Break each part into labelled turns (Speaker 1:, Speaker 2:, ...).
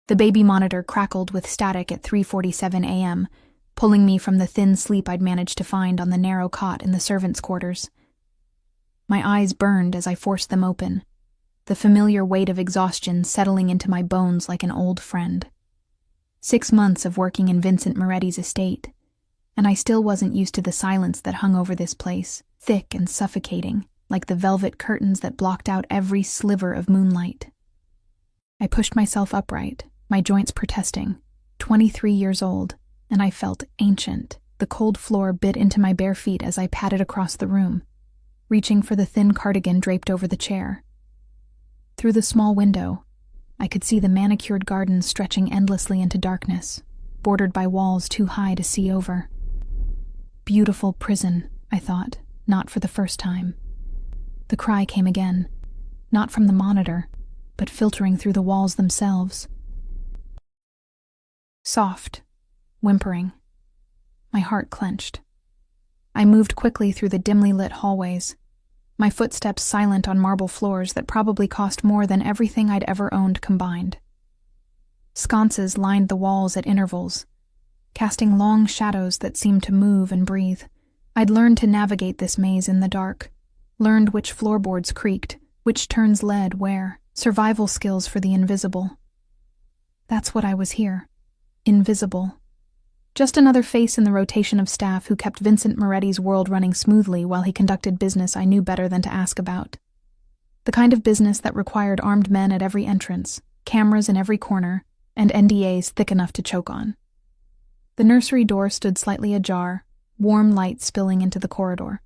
Speaker 1: The baby monitor crackled with static at 3:47 a.m., pulling me from the thin sleep I'd managed to find on the narrow cot in the servants' quarters. My eyes burned as I forced them open, the familiar weight of exhaustion settling into my bones like an old friend. 6 months of working in Vincent Moretti's estate, and I still wasn't used to the silence that hung over this place, thick and suffocating, like the velvet curtains that blocked out every sliver of moonlight. I pushed myself upright, my joints protesting. 23 years old, and I felt ancient. The cold floor bit into my bare feet as I padded across the room, reaching for the thin cardigan draped over the chair. Through the small window, I could see the manicured garden stretching endlessly into darkness, bordered by walls too high to see over. Beautiful prison, I thought, not for the first time. The cry came again, not from the monitor, but filtering through the walls themselves. Soft, whimpering. My heart clenched. I moved quickly through the dimly lit hallways, my footsteps silent on marble floors that probably cost more than everything I'd ever owned combined. Sconces lined the walls at intervals, casting long shadows that seemed to move and breathe. I'd learned to navigate this maze in the dark, learned which floorboards creaked, which turns led where, survival skills for the invisible. That's what I was here. Invisible. Just another face in the rotation of staff who kept Vincent Moretti's world running smoothly while he conducted business I knew better than to ask about. The kind of business that required armed men at every entrance, cameras in every corner, and NDAs thick enough to choke on. The nursery door stood slightly ajar, warm light spilling into the corridor.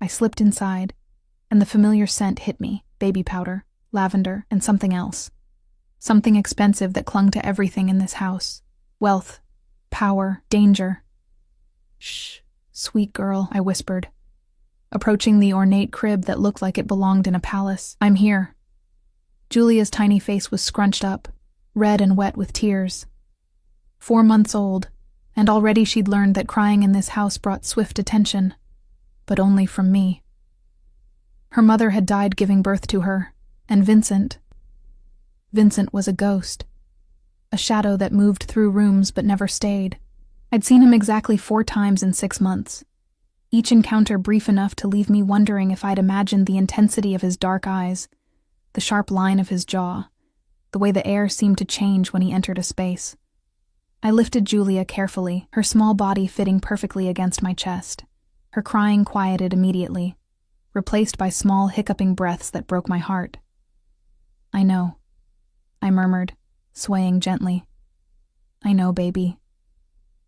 Speaker 1: I slipped inside, and the familiar scent hit me, baby powder, lavender, and something else. Something expensive that clung to everything in this house. Wealth, power, danger. Shh, sweet girl, I whispered, approaching the ornate crib that looked like it belonged in a palace. I'm here. Julia's tiny face was scrunched up, red and wet with tears. 4 months old, and already she'd learned that crying in this house brought swift attention, but only from me. Her mother had died giving birth to her, and Vincent was a ghost. A shadow that moved through rooms but never stayed. I'd seen him exactly 4 times in 6 months, each encounter brief enough to leave me wondering if I'd imagined the intensity of his dark eyes, the sharp line of his jaw, the way the air seemed to change when he entered a space. I lifted Julia carefully, her small body fitting perfectly against my chest. Her crying quieted immediately, replaced by small hiccuping breaths that broke my heart. I know, I murmured, swaying gently. I know, baby.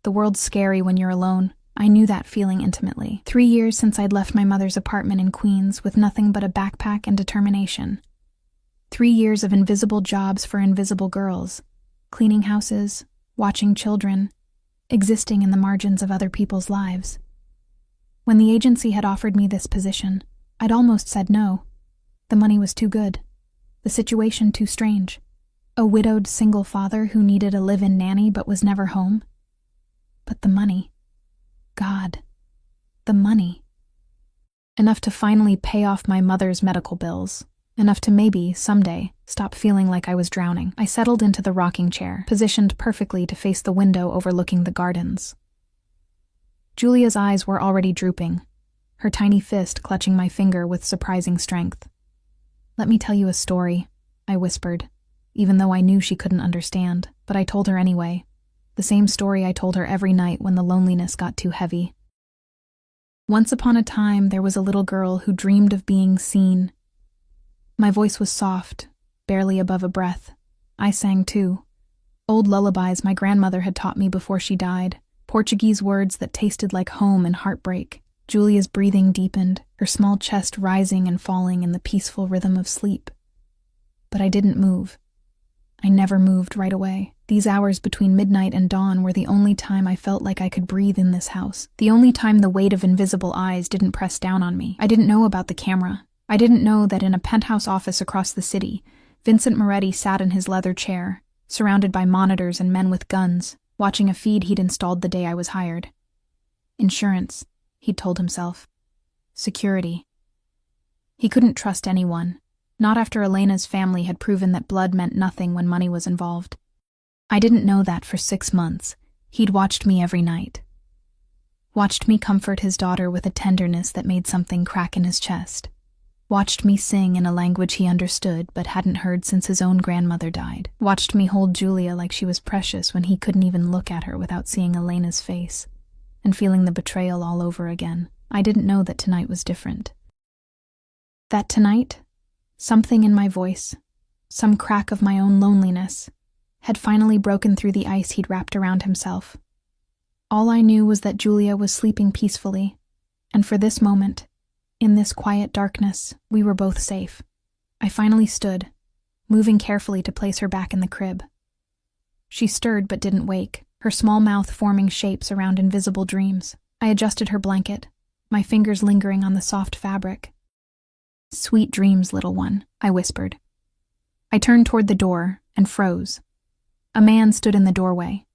Speaker 1: The world's scary when you're alone. I knew that feeling intimately. 3 years since I'd left my mother's apartment in Queens with nothing but a backpack and determination. 3 years of invisible jobs for invisible girls, cleaning houses, watching children, existing in the margins of other people's lives. When the agency had offered me this position, I'd almost said no. The money was too good. The situation too strange. A widowed single father who needed a live-in nanny but was never home. But the money. God. The money. Enough to finally pay off my mother's medical bills. Enough to maybe, someday, stop feeling like I was drowning. I settled into the rocking chair, positioned perfectly to face the window overlooking the gardens. Julia's eyes were already drooping, her tiny fist clutching my finger with surprising strength. Let me tell you a story, I whispered, even though I knew she couldn't understand, but I told her anyway. The same story I told her every night when the loneliness got too heavy. Once upon a time, there was a little girl who dreamed of being seen. My voice was soft, barely above a breath. I sang too. Old lullabies my grandmother had taught me before she died, Portuguese words that tasted like home and heartbreak. Julia's breathing deepened, her small chest rising and falling in the peaceful rhythm of sleep. But I didn't move. I never moved right away. These hours between midnight and dawn were the only time I felt like I could breathe in this house. The only time the weight of invisible eyes didn't press down on me. I didn't know about the camera. I didn't know that in a penthouse office across the city, Vincent Moretti sat in his leather chair, surrounded by monitors and men with guns, watching a feed he'd installed the day I was hired. Insurance, he'd told himself. Security. He couldn't trust anyone, not after Elena's family had proven that blood meant nothing when money was involved. I didn't know that for 6 months. He'd watched me every night. Watched me comfort his daughter with a tenderness that made something crack in his chest. Watched me sing in a language he understood but hadn't heard since his own grandmother died. Watched me hold Julia like she was precious when he couldn't even look at her without seeing Elena's face and feeling the betrayal all over again. I didn't know that tonight was different. That tonight, something in my voice, some crack of my own loneliness, had finally broken through the ice he'd wrapped around himself. All I knew was that Julia was sleeping peacefully, and for this moment, in this quiet darkness, we were both safe. I finally stood, moving carefully to place her back in the crib. She stirred but didn't wake, her small mouth forming shapes around invisible dreams. I adjusted her blanket, my fingers lingering on the soft fabric. "Sweet dreams, little one," I whispered. I turned toward the door and froze. A man stood in the doorway.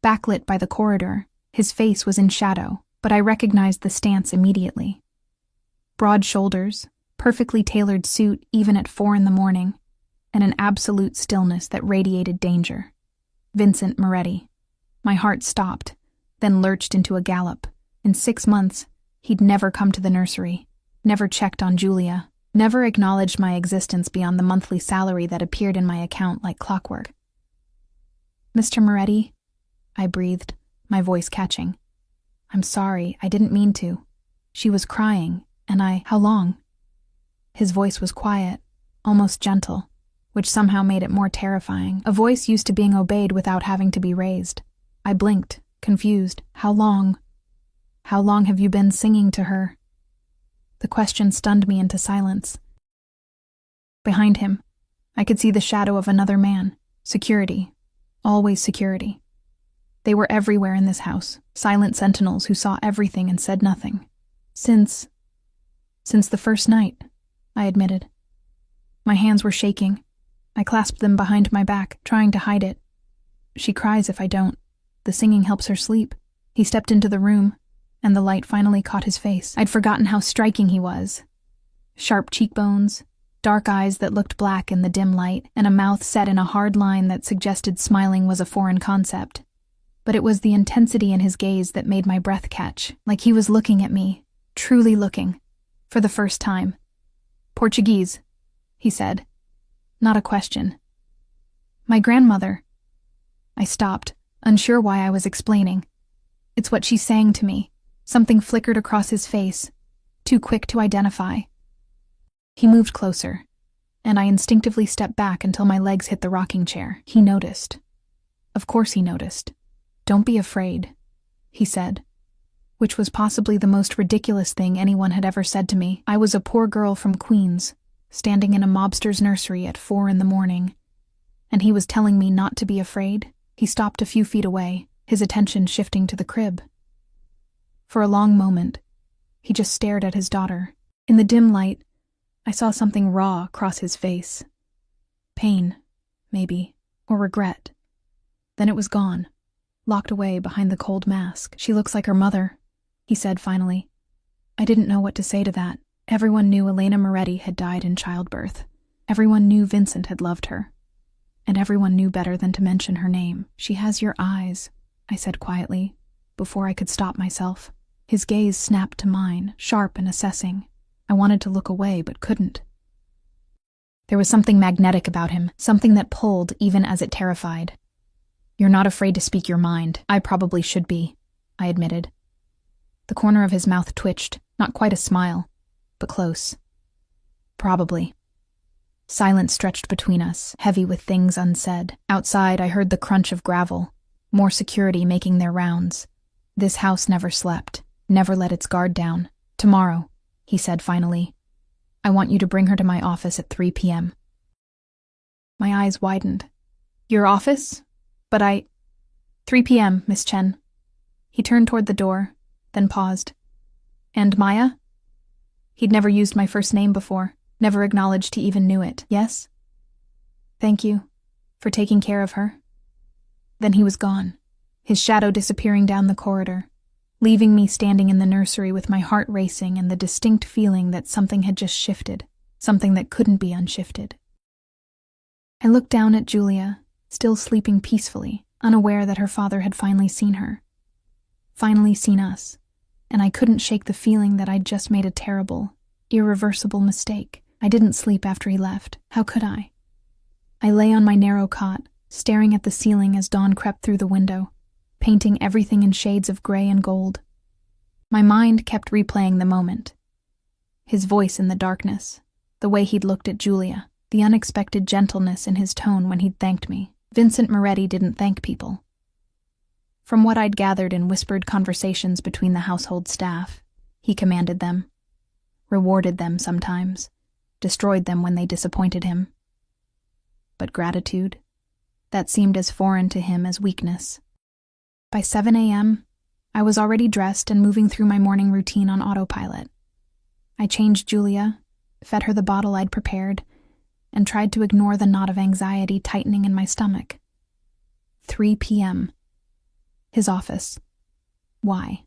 Speaker 1: Backlit by the corridor, his face was in shadow, but I recognized the stance immediately. Broad shoulders, perfectly tailored suit even at 4 a.m, and an absolute stillness that radiated danger. Vincent Moretti. My heart stopped, then lurched into a gallop. In 6 months, he'd never come to the nursery, never checked on Julia, never acknowledged my existence beyond the monthly salary that appeared in my account like clockwork. "Mr. Moretti," I breathed, my voice catching. "I'm sorry, I didn't mean to." She was crying, and "How long?" His voice was quiet, almost gentle, which somehow made it more terrifying. A voice used to being obeyed without having to be raised. I blinked, confused. "How long? How long have you been singing to her?" The question stunned me into silence. Behind him, I could see the shadow of another man. Security. Always security. They were everywhere in this house, silent sentinels who saw everything and said nothing. Since the first night," I admitted. My hands were shaking. I clasped them behind my back, trying to hide it. "She cries if I don't. The singing helps her sleep." He stepped into the room, and the light finally caught his face. I'd forgotten how striking he was. Sharp cheekbones, dark eyes that looked black in the dim light, and a mouth set in a hard line that suggested smiling was a foreign concept. But it was the intensity in his gaze that made my breath catch, like he was looking at me, truly looking, for the first time. "Portuguese," he said. Not a question. "My grandmother." I stopped, unsure why I was explaining. "It's what she's saying to me." Something flickered across his face, too quick to identify. He moved closer, and I instinctively stepped back until my legs hit the rocking chair. He noticed. Of course he noticed. "Don't be afraid," he said, which was possibly the most ridiculous thing anyone had ever said to me. I was a poor girl from Queens, standing in a mobster's nursery at 4 a.m, and he was telling me not to be afraid. He stopped a few feet away, his attention shifting to the crib. For a long moment, he just stared at his daughter. In the dim light, I saw something raw cross his face. Pain, maybe, or regret. Then it was gone, locked away behind the cold mask. "She looks like her mother," he said finally. I didn't know what to say to that. Everyone knew Elena Moretti had died in childbirth. Everyone knew Vincent had loved her. And everyone knew better than to mention her name. "She has your eyes," I said quietly, before I could stop myself. His gaze snapped to mine, sharp and assessing. I wanted to look away, but couldn't. There was something magnetic about him, something that pulled even as it terrified. "You're not afraid to speak your mind. I probably should be," I admitted. The corner of his mouth twitched, not quite a smile, but close. "Probably." Silence stretched between us, heavy with things unsaid. Outside, I heard the crunch of gravel, more security making their rounds. This house never slept, never let its guard down. "Tomorrow," he said finally. "I want you to bring her to my office at 3 p.m. My eyes widened. "Your office? But 3 p.m., Miss Chen." He turned toward the door, then paused. "And Maya?" He'd never used my first name before, never acknowledged he even knew it. "Yes?" "Thank you for taking care of her." Then he was gone, his shadow disappearing down the corridor, leaving me standing in the nursery with my heart racing and the distinct feeling that something had just shifted, something that couldn't be unshifted. I looked down at Julia, still sleeping peacefully, unaware that her father had finally seen her. Finally seen us, and I couldn't shake the feeling that I'd just made a terrible, irreversible mistake. I didn't sleep after he left. How could I? I lay on my narrow cot, staring at the ceiling as dawn crept through the window, painting everything in shades of gray and gold. My mind kept replaying the moment. His voice in the darkness, the way he'd looked at Julia, the unexpected gentleness in his tone when he'd thanked me. Vincent Moretti didn't thank people. From what I'd gathered in whispered conversations between the household staff, he commanded them, rewarded them sometimes, destroyed them when they disappointed him. But gratitude, that seemed as foreign to him as weakness. By 7 a.m., I was already dressed and moving through my morning routine on autopilot. I changed Julia, fed her the bottle I'd prepared, and tried to ignore the knot of anxiety tightening in my stomach. 3 p.m. His office. Why?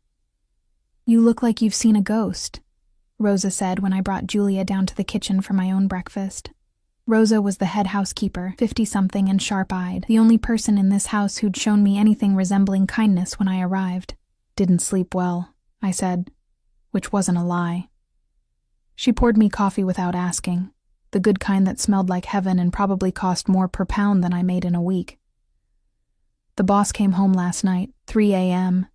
Speaker 1: "You look like you've seen a ghost," Rosa said when I brought Julia down to the kitchen for my own breakfast. Rosa was the head housekeeper, 50-something and sharp-eyed, the only person in this house who'd shown me anything resembling kindness when I arrived. "Didn't sleep well," I said, which wasn't a lie. She poured me coffee without asking, the good kind that smelled like heaven and probably cost more per pound than I made in a week. "The boss came home last night, 3 a.m.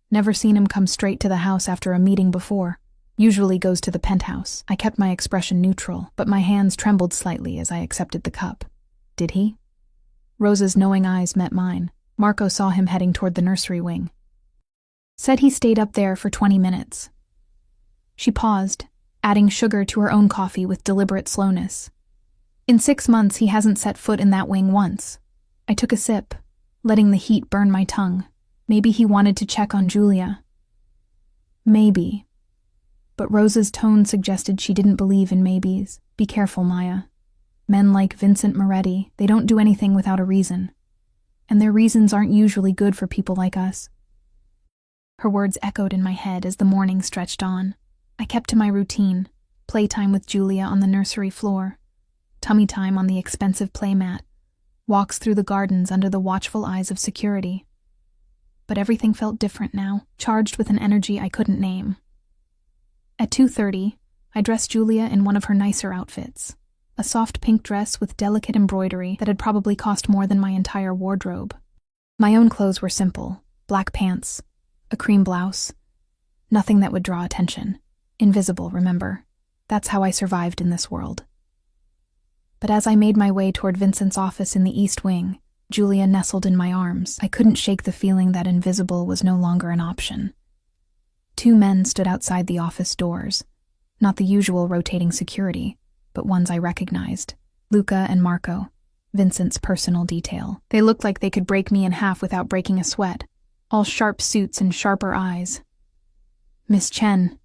Speaker 1: Never seen him come straight to the house after a meeting before. Usually goes to the penthouse." I kept my expression neutral, but my hands trembled slightly as I accepted the cup. "Did he?" Rosa's knowing eyes met mine. "Marco saw him heading toward the nursery wing. Said he stayed up there for 20 minutes. She paused, adding sugar to her own coffee with deliberate slowness. "In 6 months, he hasn't set foot in that wing once." I took a sip, letting the heat burn my tongue. Maybe he wanted to check on Julia. Maybe. But Rosa's tone suggested she didn't believe in maybes. "Be careful, Maya. Men like Vincent Moretti, they don't do anything without a reason. And their reasons aren't usually good for people like us." Her words echoed in my head as the morning stretched on. I kept to my routine, playtime with Julia on the nursery floor, tummy time on the expensive playmat, walks through the gardens under the watchful eyes of security. But everything felt different now, charged with an energy I couldn't name. At 2:30, I dressed Julia in one of her nicer outfits, a soft pink dress with delicate embroidery that had probably cost more than my entire wardrobe. My own clothes were simple, black pants, a cream blouse, nothing that would draw attention. Invisible, remember? That's how I survived in this world. But as I made my way toward Vincent's office in the East Wing, Julia nestled in my arms. I couldn't shake the feeling that invisible was no longer an option. 2 men stood outside the office doors, not the usual rotating security, but ones I recognized. Luca and Marco, Vincent's personal detail. They looked like they could break me in half without breaking a sweat, all sharp suits and sharper eyes. "Miss Chen,"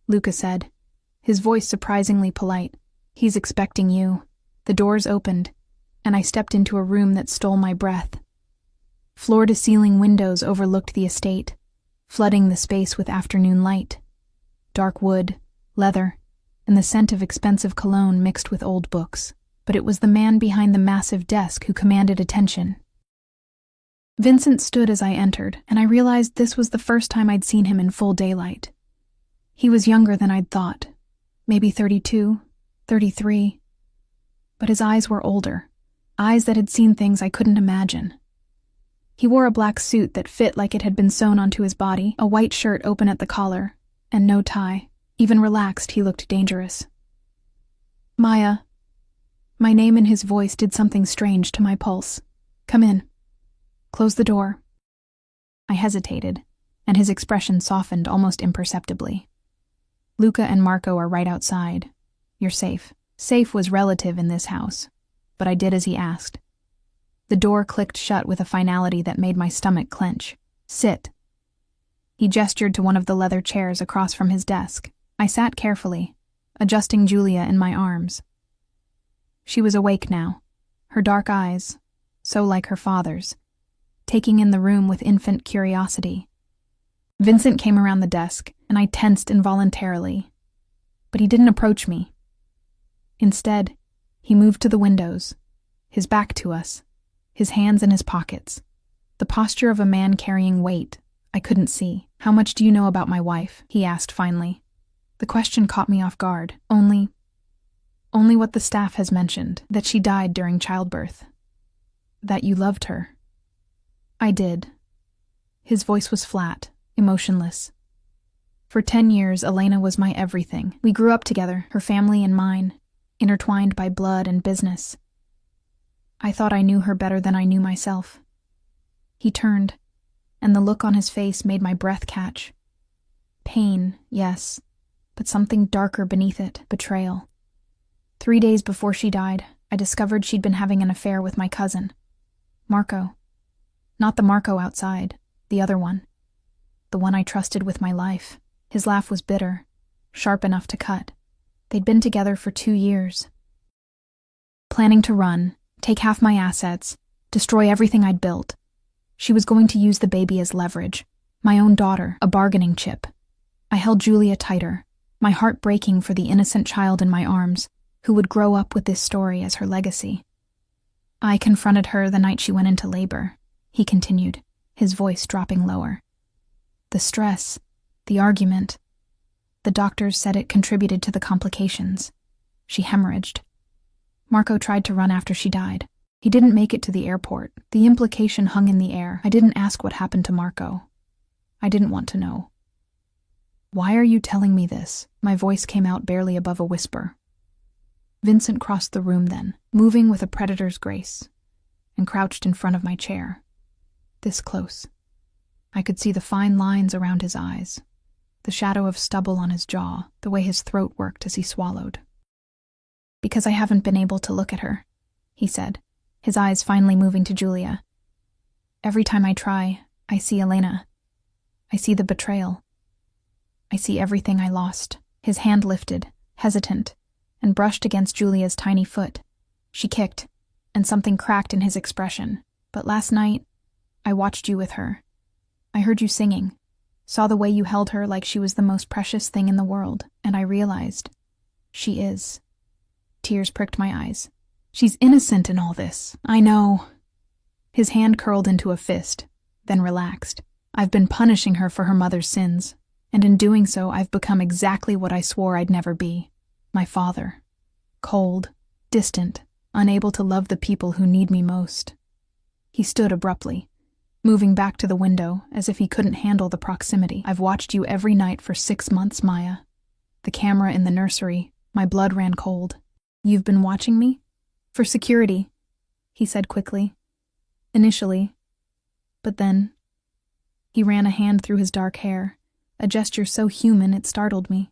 Speaker 1: Luca said, his voice surprisingly polite. "He's expecting you." The doors opened, and I stepped into a room that stole my breath. Floor-to-ceiling windows overlooked the estate, flooding the space with afternoon light. Dark wood, leather, and the scent of expensive cologne mixed with old books. But it was the man behind the massive desk who commanded attention. Vincent stood as I entered, and I realized this was the first time I'd seen him in full daylight. He was younger than I'd thought, maybe 32, 33. But his eyes were older, eyes that had seen things I couldn't imagine. He wore a black suit that fit like it had been sewn onto his body, a white shirt open at the collar, and no tie. Even relaxed, he looked dangerous. "Maya." My name and his voice did something strange to my pulse. "Come in. Close the door." I hesitated, and his expression softened almost imperceptibly. "Luca and Marco are right outside. You're safe." Safe was relative in this house, but I did as he asked. The door clicked shut with a finality that made my stomach clench. "Sit." He gestured to one of the leather chairs across from his desk. I sat carefully, adjusting Julia in my arms. She was awake now, her dark eyes, so like her father's, taking in the room with infant curiosity. Vincent came around the desk, and I tensed involuntarily. But he didn't approach me. Instead, he moved to the windows, his back to us, his hands in his pockets. The posture of a man carrying weight I couldn't see. "How much do you know about my wife?" he asked finally. The question caught me off guard. Only what the staff has mentioned, that she died during childbirth. That you loved her." "I did." His voice was flat, emotionless. "For 10 years, Elena was my everything. We grew up together, her family and mine, intertwined by blood and business. I thought I knew her better than I knew myself." He turned, and the look on his face made my breath catch. Pain, yes, but something darker beneath it, betrayal. 3 days before she died, I discovered she'd been having an affair with my cousin, Marco. Not the Marco outside, the other one. The one I trusted with my life. His laugh was bitter, sharp enough to cut. They'd been together for 2 years. Planning to run, take half my assets, destroy everything I'd built. She was going to use the baby as leverage. My own daughter, a bargaining chip. I held Julia tighter, my heart breaking for the innocent child in my arms, who would grow up with this story as her legacy. "I confronted her the night she went into labor," he continued, his voice dropping lower. "The stress, the argument. The doctors said it contributed to the complications. She hemorrhaged. Marco tried to run after she died. He didn't make it to the airport. The implication hung in the air. I didn't ask what happened to Marco. I didn't want to know." "Why are you telling me this?" My voice came out barely above a whisper. Vincent crossed the room then, moving with a predator's grace, and crouched in front of my chair. This close. I could see the fine lines around his eyes, the shadow of stubble on his jaw, the way his throat worked as he swallowed. "Because I haven't been able to look at her," he said, his eyes finally moving to Julia. "Every time I try, I see Elena. I see the betrayal. I see everything I lost." His hand lifted, hesitant, and brushed against Julia's tiny foot. She kicked, and something cracked in his expression. "But last night, I watched you with her. I heard you singing, saw the way you held her like she was the most precious thing in the world, and I realized, she is." Tears pricked my eyes. "She's innocent in all this. I know." His hand curled into a fist, then relaxed. "I've been punishing her for her mother's sins, and in doing so I've become exactly what I swore I'd never be. My father. Cold, distant, unable to love the people who need me most." He stood abruptly, moving back to the window as if he couldn't handle the proximity. "I've watched you every night for 6 months, Maya. The camera in the nursery, my blood ran cold." "You've been watching me?" "For security," he said quickly. "Initially. But then..." He ran a hand through his dark hair, a gesture so human it startled me.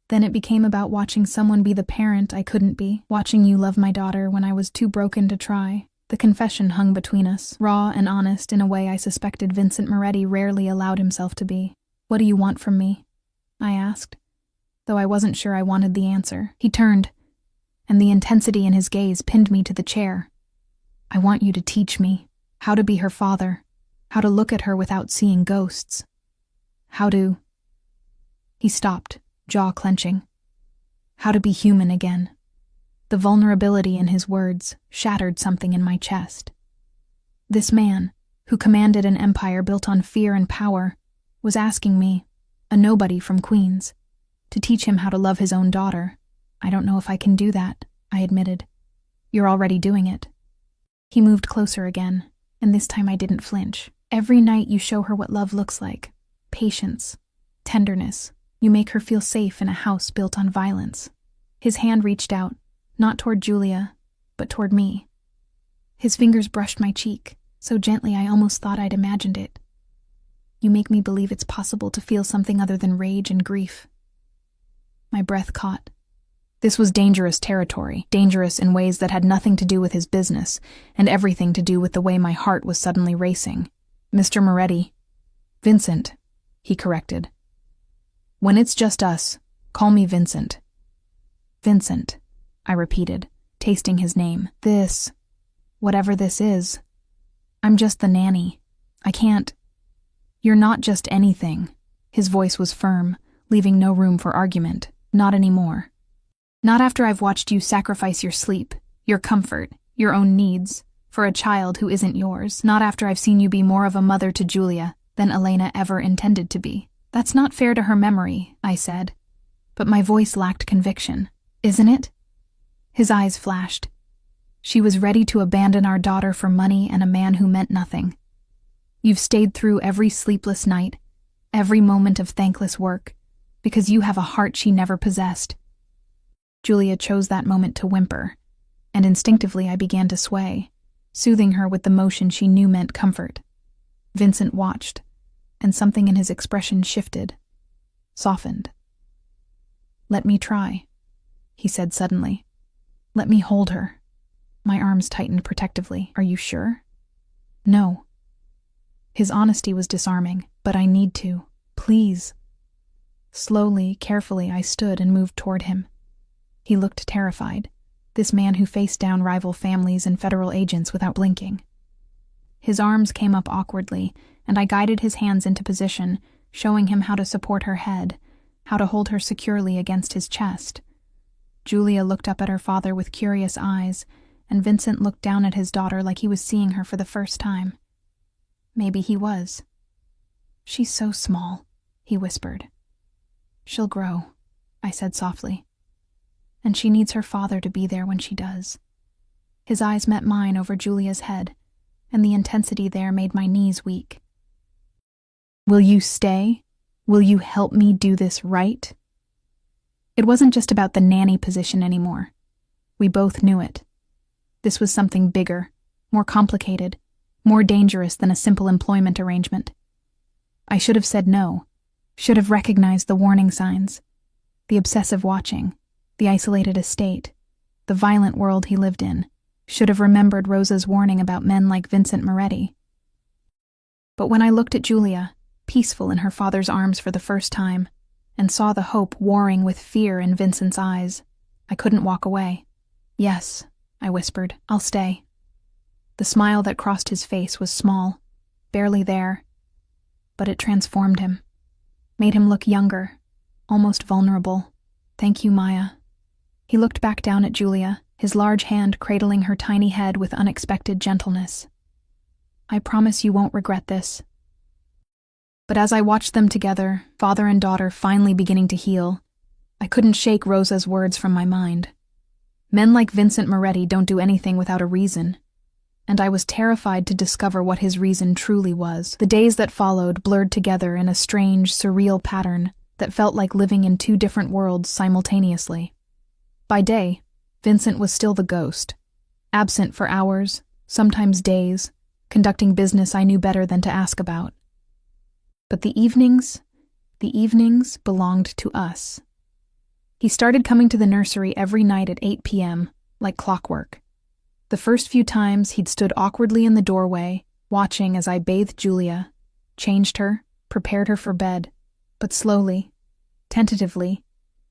Speaker 1: "Then it became about watching someone be the parent I couldn't be, watching you love my daughter when I was too broken to try." The confession hung between us, raw and honest in a way I suspected Vincent Moretti rarely allowed himself to be. "What do you want from me?" I asked, though I wasn't sure I wanted the answer. He turned, and the intensity in his gaze pinned me to the chair. "I want you to teach me how to be her father, how to look at her without seeing ghosts. How to..." He stopped, jaw clenching. "How to be human again." The vulnerability in his words shattered something in my chest. This man, who commanded an empire built on fear and power, was asking me, a nobody from Queens, to teach him how to love his own daughter. "I don't know if I can do that," I admitted. "You're already doing it." He moved closer again, and this time I didn't flinch. "Every night you show her what love looks like. Patience, tenderness. You make her feel safe in a house built on violence." His hand reached out, not toward Julia, but toward me. His fingers brushed my cheek, so gently I almost thought I'd imagined it. "You make me believe it's possible to feel something other than rage and grief." My breath caught. This was dangerous territory, dangerous in ways that had nothing to do with his business, and everything to do with the way my heart was suddenly racing. "Mr. Moretti." "Vincent," he corrected. "When it's just us, call me Vincent." "Vincent," I repeated, tasting his name. "This, whatever this is, I'm just the nanny. I can't..." "You're not just anything." His voice was firm, leaving no room for argument. "Not anymore. Not after I've watched you sacrifice your sleep, your comfort, your own needs, For a child who isn't yours, not after I've seen you be more of a mother to Julia than Elena ever intended to be. That's not fair to her memory, I said. But my voice lacked conviction. Isn't it? His eyes flashed. She was ready to abandon our daughter for money and a man who meant nothing. You've stayed through every sleepless night, every moment of thankless work, because you have a heart she never possessed. Julia chose that moment to whimper, and instinctively I began to sway, soothing her with the motion she knew meant comfort. Vincent watched, and something in his expression shifted, softened. "Let me try," he said suddenly. "Let me hold her." My arms tightened protectively. "Are you sure?" "No." His honesty was disarming. "But I need to. Please." Slowly, carefully, I stood and moved toward him. He looked terrified, this man who faced down rival families and federal agents without blinking. His arms came up awkwardly, and I guided his hands into position, showing him how to support her head, how to hold her securely against his chest. Julia looked up at her father with curious eyes, and Vincent looked down at his daughter like he was seeing her for the first time. Maybe he was. "She's so small," he whispered. "She'll grow," I said softly. "And she needs her father to be there when she does." His eyes met mine over Julia's head, and the intensity there made my knees weak. "Will you stay? Will you help me do this right?" It wasn't just about the nanny position anymore. We both knew it. This was something bigger, more complicated, more dangerous than a simple employment arrangement. I should have said no, should have recognized the warning signs, the obsessive watching, the isolated estate, the violent world he lived in, should have remembered Rosa's warning about men like Vincent Moretti. But when I looked at Julia, peaceful in her father's arms for the first time, and saw the hope warring with fear in Vincent's eyes, I couldn't walk away. "Yes," I whispered, "I'll stay." The smile that crossed his face was small, barely there, but it transformed him, made him look younger, almost vulnerable. "Thank you, Maya." He looked back down at Julia, his large hand cradling her tiny head with unexpected gentleness. "I promise you won't regret this." But as I watched them together, father and daughter finally beginning to heal, I couldn't shake Rosa's words from my mind. Men like Vincent Moretti don't do anything without a reason, and I was terrified to discover what his reason truly was. The days that followed blurred together in a strange, surreal pattern that felt like living in two different worlds simultaneously. By day, Vincent was still the ghost, absent for hours, sometimes days, conducting business I knew better than to ask about. But the evenings belonged to us. He started coming to the nursery every night at 8 p.m., like clockwork. The first few times he'd stood awkwardly in the doorway, watching as I bathed Julia, changed her, prepared her for bed, but slowly, tentatively,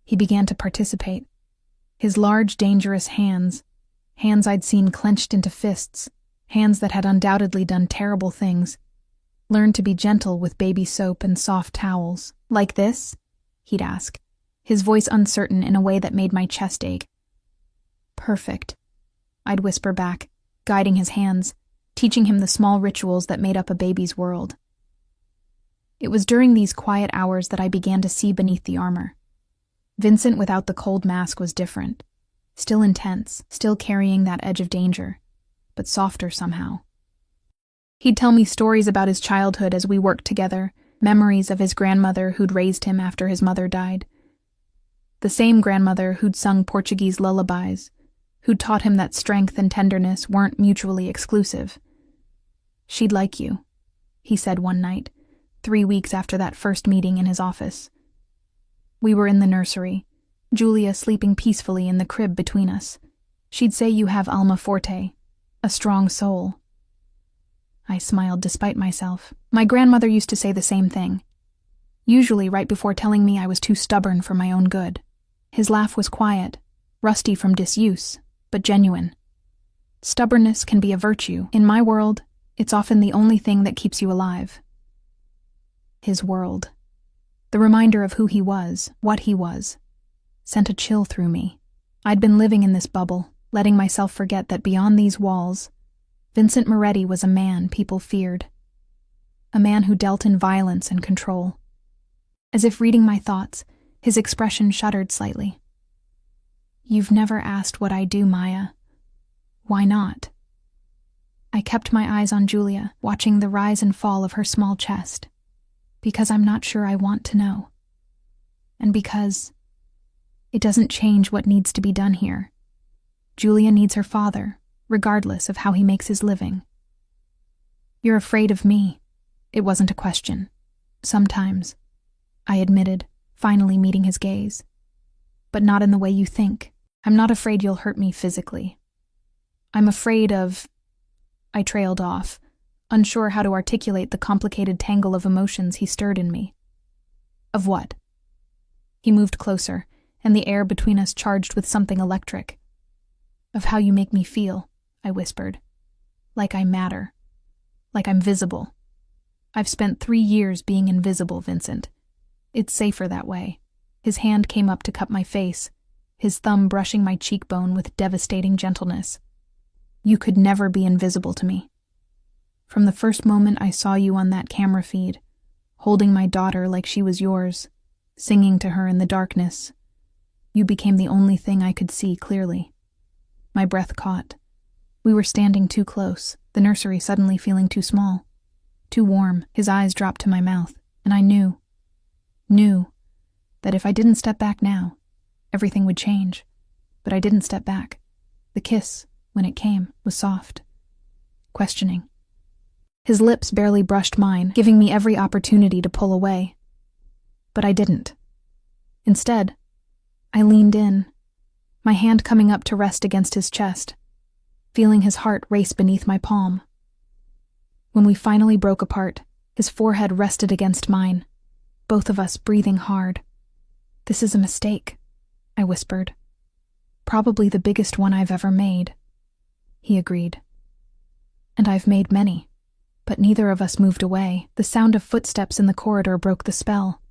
Speaker 1: he began to participate. His large, dangerous hands I'd seen clenched into fists, hands that had undoubtedly done terrible things, learned to be gentle with baby soap and soft towels. "Like this?" he'd ask, his voice uncertain in a way that made my chest ache. "Perfect," I'd whisper back, guiding his hands, teaching him the small rituals that made up a baby's world. It was during these quiet hours that I began to see beneath the armor. Vincent without the cold mask was different, still intense, still carrying that edge of danger, but softer somehow. He'd tell me stories about his childhood as we worked together, memories of his grandmother who'd raised him after his mother died. The same grandmother who'd sung Portuguese lullabies, who'd taught him that strength and tenderness weren't mutually exclusive. "She'd like you," he said one night, 3 weeks after that first meeting in his office. We were in the nursery, Julia sleeping peacefully in the crib between us. "She'd say you have alma forte, a strong soul." I smiled despite myself. My grandmother used to say the same thing, usually right before telling me I was too stubborn for my own good. His laugh was quiet, rusty from disuse, but genuine. Stubbornness can be a virtue. In my world, it's often the only thing that keeps you alive. His world, the reminder of who he was, what he was, sent a chill through me. I'd been living in this bubble, letting myself forget that beyond these walls, Vincent Moretti was a man people feared. A man who dealt in violence and control. As if reading my thoughts, his expression shuddered slightly. "You've never asked what I do, Maya. Why not?" I kept my eyes on Julia, watching the rise and fall of her small chest. Because I'm not sure I want to know. And because it doesn't change what needs to be done here. Julia needs her father, regardless of how he makes his living. "You're afraid of me." It wasn't a question. "Sometimes," I admitted, finally meeting his gaze. "But not in the way you think. I'm not afraid you'll hurt me physically. I'm afraid of—" I trailed off, unsure how to articulate the complicated tangle of emotions he stirred in me. "Of what?" He moved closer, and the air between us charged with something electric. "Of how you make me feel," I whispered. "Like I matter. Like I'm visible. I've spent 3 years being invisible, Vincent. It's safer that way." His hand came up to cup my face, his thumb brushing my cheekbone with devastating gentleness. "You could never be invisible to me. From the first moment I saw you on that camera feed, holding my daughter like she was yours, singing to her in the darkness, you became the only thing I could see clearly." My breath caught. We were standing too close, the nursery suddenly feeling too small, too warm. His eyes dropped to my mouth, and I knew that if I didn't step back now, everything would change. But I didn't step back. The kiss, when it came, was soft, questioning. His lips barely brushed mine, giving me every opportunity to pull away. But I didn't. Instead, I leaned in, my hand coming up to rest against his chest, feeling his heart race beneath my palm. When we finally broke apart, his forehead rested against mine, both of us breathing hard. "This is a mistake," I whispered. "Probably the biggest one I've ever made." He agreed. "And I've made many." But neither of us moved away. The sound of footsteps in the corridor broke the spell.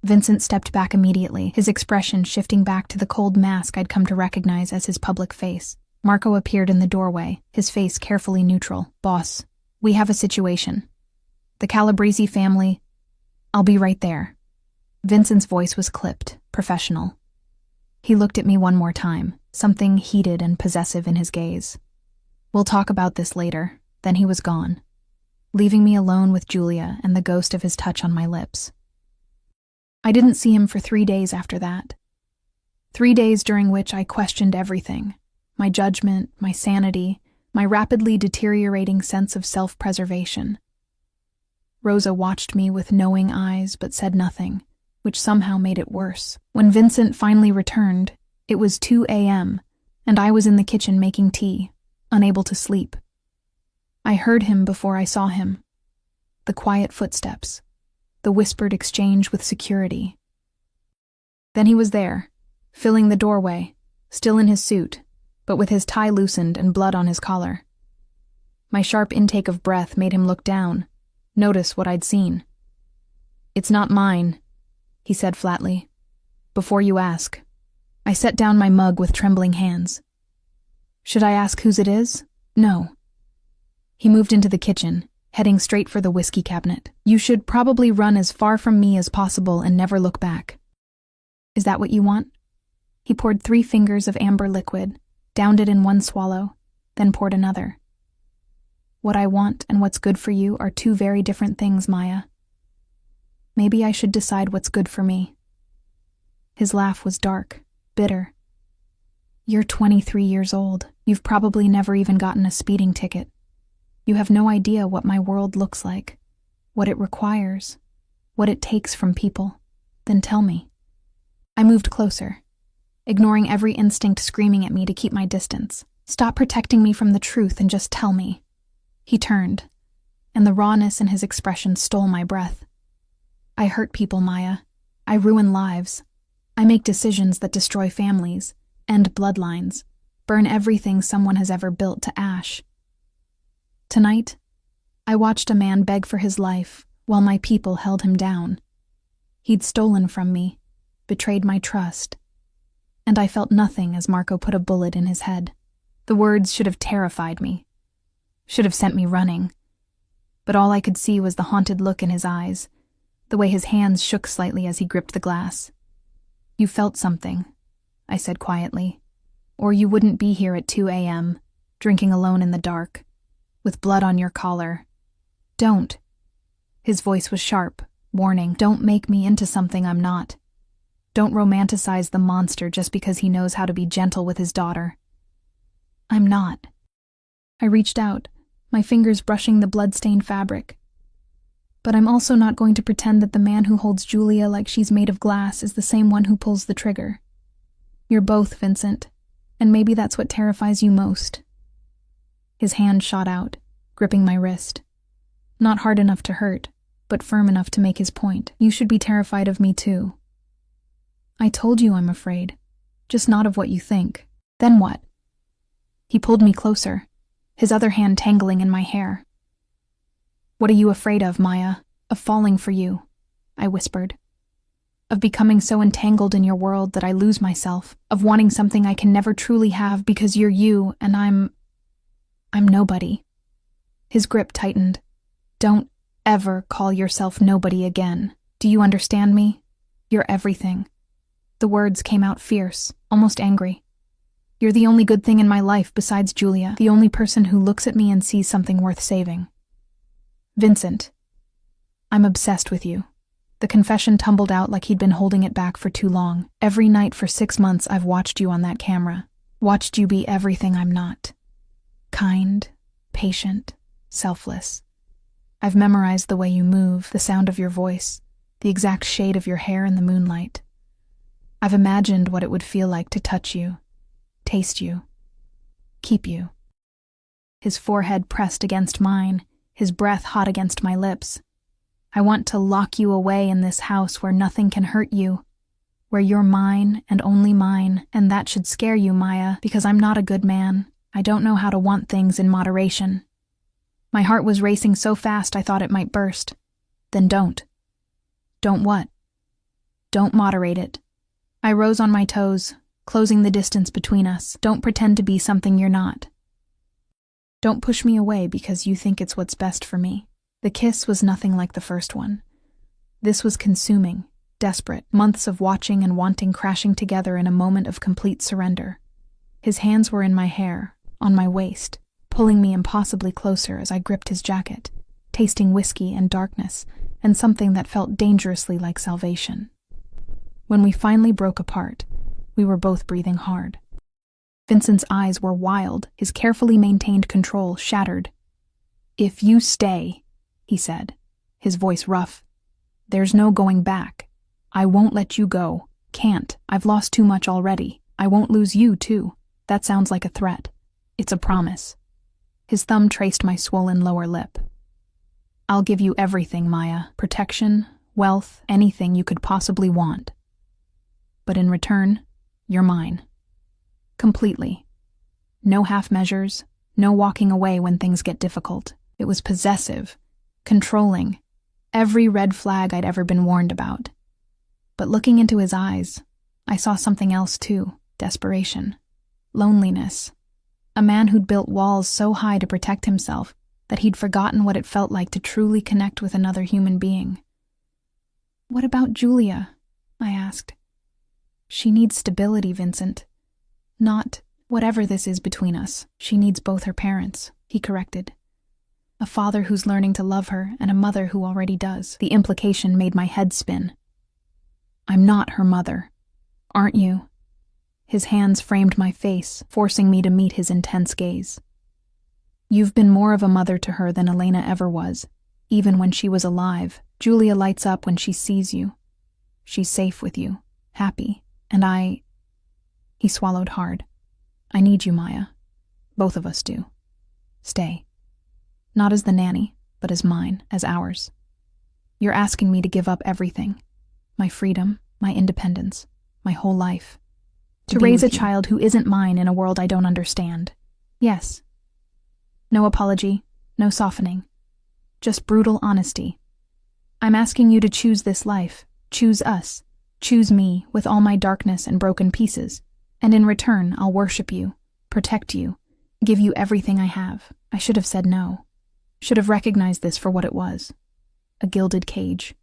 Speaker 1: Vincent stepped back immediately, his expression shifting back to the cold mask I'd come to recognize as his public face. Marco appeared in the doorway, his face carefully neutral. "Boss, we have a situation. The Calabrese family—" "I'll be right there." Vincent's voice was clipped, professional. He looked at me one more time, something heated and possessive in his gaze. "We'll talk about this later." Then he was gone, leaving me alone with Julia and the ghost of his touch on my lips. I didn't see him for 3 days after that. 3 days during which I questioned everything. My judgment, my sanity, my rapidly deteriorating sense of self-preservation. Rosa watched me with knowing eyes but said nothing, which somehow made it worse. When Vincent finally returned, it was 2 a.m., and I was in the kitchen making tea, unable to sleep. I heard him before I saw him. The quiet footsteps, the whispered exchange with security. Then he was there, filling the doorway, still in his suit, but with his tie loosened and blood on his collar. My sharp intake of breath made him look down, notice what I'd seen. "It's not mine," he said flatly. "Before you ask." I set down my mug with trembling hands. "Should I ask whose it is?" "No." He moved into the kitchen, heading straight for the whiskey cabinet. "You should probably run as far from me as possible and never look back." "Is that what you want?" He poured 3 fingers of amber liquid, downed it in one swallow, then poured another. "What I want and what's good for you are 2 very different things, Maya. Maybe I should decide what's good for me." His laugh was dark, bitter. "You're 23 years old. You've probably never even gotten a speeding ticket. You have no idea what my world looks like, what it requires, what it takes from people. Then tell me." I moved closer, ignoring every instinct screaming at me to keep my distance. "Stop protecting me from the truth and just tell me." He turned, and the rawness in his expression stole my breath. "I hurt people, Maya. I ruin lives. I make decisions that destroy families, end bloodlines, burn everything someone has ever built to ash. Tonight, I watched a man beg for his life while my people held him down. He'd stolen from me, betrayed my trust, and I felt nothing as Marco put a bullet in his head. The words should have terrified me. Should have sent me running. But all I could see was the haunted look in his eyes, the way his hands shook slightly as he gripped the glass. You felt something, I said quietly, or you wouldn't be here at 2 a.m., drinking alone in the dark, with blood on your collar. Don't. His voice was sharp, warning. Don't make me into something I'm not. Don't romanticize the monster just because he knows how to be gentle with his daughter. I'm not. I reached out, my fingers brushing the blood-stained fabric. But I'm also not going to pretend that the man who holds Julia like she's made of glass is the same one who pulls the trigger. You're both, Vincent, and maybe that's what terrifies you most. His hand shot out, gripping my wrist. Not hard enough to hurt, but firm enough to make his point. You should be terrified of me too. I told you I'm afraid, just not of what you think. Then what? He pulled me closer, his other hand tangling in my hair. What are you afraid of, Maya? Of falling for you, I whispered. Of becoming so entangled in your world that I lose myself, of wanting something I can never truly have because you're you and I'm nobody. His grip tightened. Don't ever call yourself nobody again. Do you understand me? You're everything. The words came out fierce, almost angry. You're the only good thing in my life besides Julia, the only person who looks at me and sees something worth saving. Vincent, I'm obsessed with you. The confession tumbled out like he'd been holding it back for too long. Every night for 6 months I've watched you on that camera, watched you be everything I'm not. Kind, patient, selfless. I've memorized the way you move, the sound of your voice, the exact shade of your hair in the moonlight. I've imagined what it would feel like to touch you, taste you, keep you. His forehead pressed against mine, his breath hot against my lips. I want to lock you away in this house where nothing can hurt you, where you're mine and only mine, and that should scare you, Maya, because I'm not a good man. I don't know how to want things in moderation. My heart was racing so fast I thought it might burst. Then don't. Don't what? Don't moderate it. I rose on my toes, closing the distance between us. Don't pretend to be something you're not. Don't push me away because you think it's what's best for me. The kiss was nothing like the first one. This was consuming, desperate, months of watching and wanting crashing together in a moment of complete surrender. His hands were in my hair, on my waist, pulling me impossibly closer as I gripped his jacket, tasting whiskey and darkness, and something that felt dangerously like salvation. When we finally broke apart, we were both breathing hard. Vincent's eyes were wild, his carefully maintained control shattered. If you stay, he said, his voice rough, there's no going back. I won't let you go. Can't. I've lost too much already. I won't lose you, too. That sounds like a threat. It's a promise. His thumb traced my swollen lower lip. I'll give you everything, Maya. Protection, wealth, anything you could possibly want. But in return, you're mine. Completely. No half measures, no walking away when things get difficult. It was possessive, controlling, every red flag I'd ever been warned about. But looking into his eyes, I saw something else too, desperation, loneliness. A man who'd built walls so high to protect himself that he'd forgotten what it felt like to truly connect with another human being. What about Julia? I asked. She needs stability, Vincent. Not whatever this is between us. She needs both her parents, he corrected. A father who's learning to love her and a mother who already does. The implication made my head spin. I'm not her mother. Aren't you? His hands framed my face, forcing me to meet his intense gaze. You've been more of a mother to her than Elena ever was, even when she was alive. Julia lights up when she sees you. She's safe with you, happy, and He swallowed hard. I need you, Maya. Both of us do. Stay. Not as the nanny, but as mine, as ours. You're asking me to give up everything. My freedom, my independence, my whole life. To raise a child who isn't mine in a world I don't understand. Yes. No apology, no softening. Just brutal honesty. I'm asking you to choose this life, choose us, choose me with all my darkness and broken pieces, and in return I'll worship you, protect you, give you everything I have. I should have said no. Should have recognized this for what it was. A gilded cage,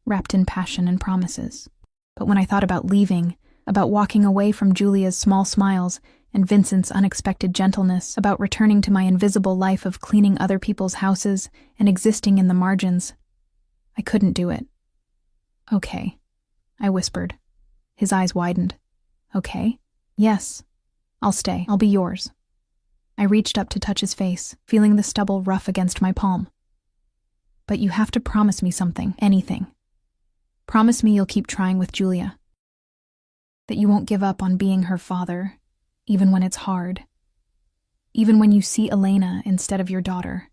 Speaker 1: wrapped in passion and promises. But when I thought about leaving, about walking away from Julia's small smiles and Vincent's unexpected gentleness, about returning to my invisible life of cleaning other people's houses and existing in the margins, I couldn't do it. Okay, I whispered. His eyes widened. Okay? Yes. I'll stay. I'll be yours. I reached up to touch his face, feeling the stubble rough against my palm. But you have to promise me something, anything. Promise me you'll keep trying with Julia. That you won't give up on being her father, even when it's hard. Even when you see Elena instead of your daughter.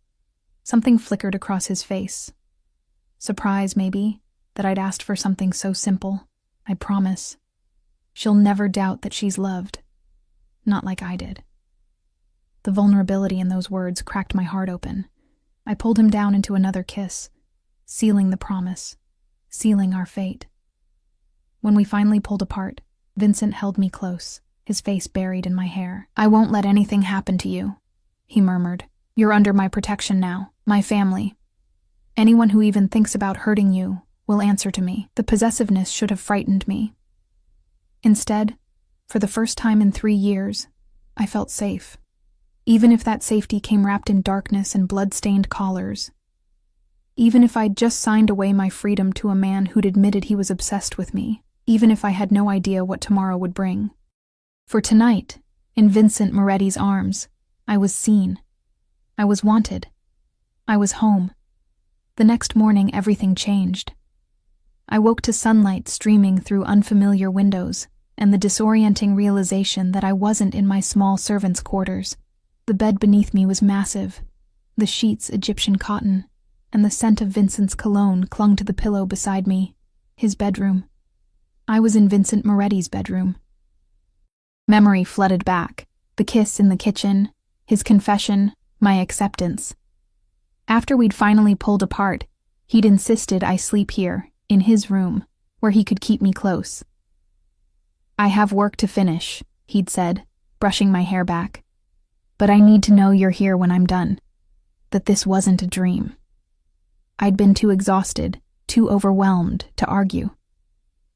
Speaker 1: Something flickered across his face. Surprise, maybe, that I'd asked for something so simple. I promise. She'll never doubt that she's loved. Not like I did. The vulnerability in those words cracked my heart open. I pulled him down into another kiss, sealing the promise, sealing our fate. When we finally pulled apart, Vincent held me close, his face buried in my hair. I won't let anything happen to you, he murmured. You're under my protection now, my family. Anyone who even thinks about hurting you will answer to me. The possessiveness should have frightened me. Instead, for the first time in 3 years, I felt safe. Even if that safety came wrapped in darkness and blood-stained collars. Even if I'd just signed away my freedom to a man who'd admitted he was obsessed with me. Even if I had no idea what tomorrow would bring. For tonight, in Vincent Moretti's arms, I was seen. I was wanted. I was home. The next morning, everything changed. I woke to sunlight streaming through unfamiliar windows and the disorienting realization that I wasn't in my small servants' quarters. The bed beneath me was massive, the sheets Egyptian cotton, and the scent of Vincent's cologne clung to the pillow beside me. His bedroom. I was in Vincent Moretti's bedroom. Memory flooded back. The kiss in the kitchen, his confession, my acceptance. After we'd finally pulled apart, he'd insisted I sleep here, in his room, where he could keep me close. I have work to finish, he'd said, brushing my hair back. But I need to know you're here when I'm done. That this wasn't a dream. I'd been too exhausted, too overwhelmed to argue.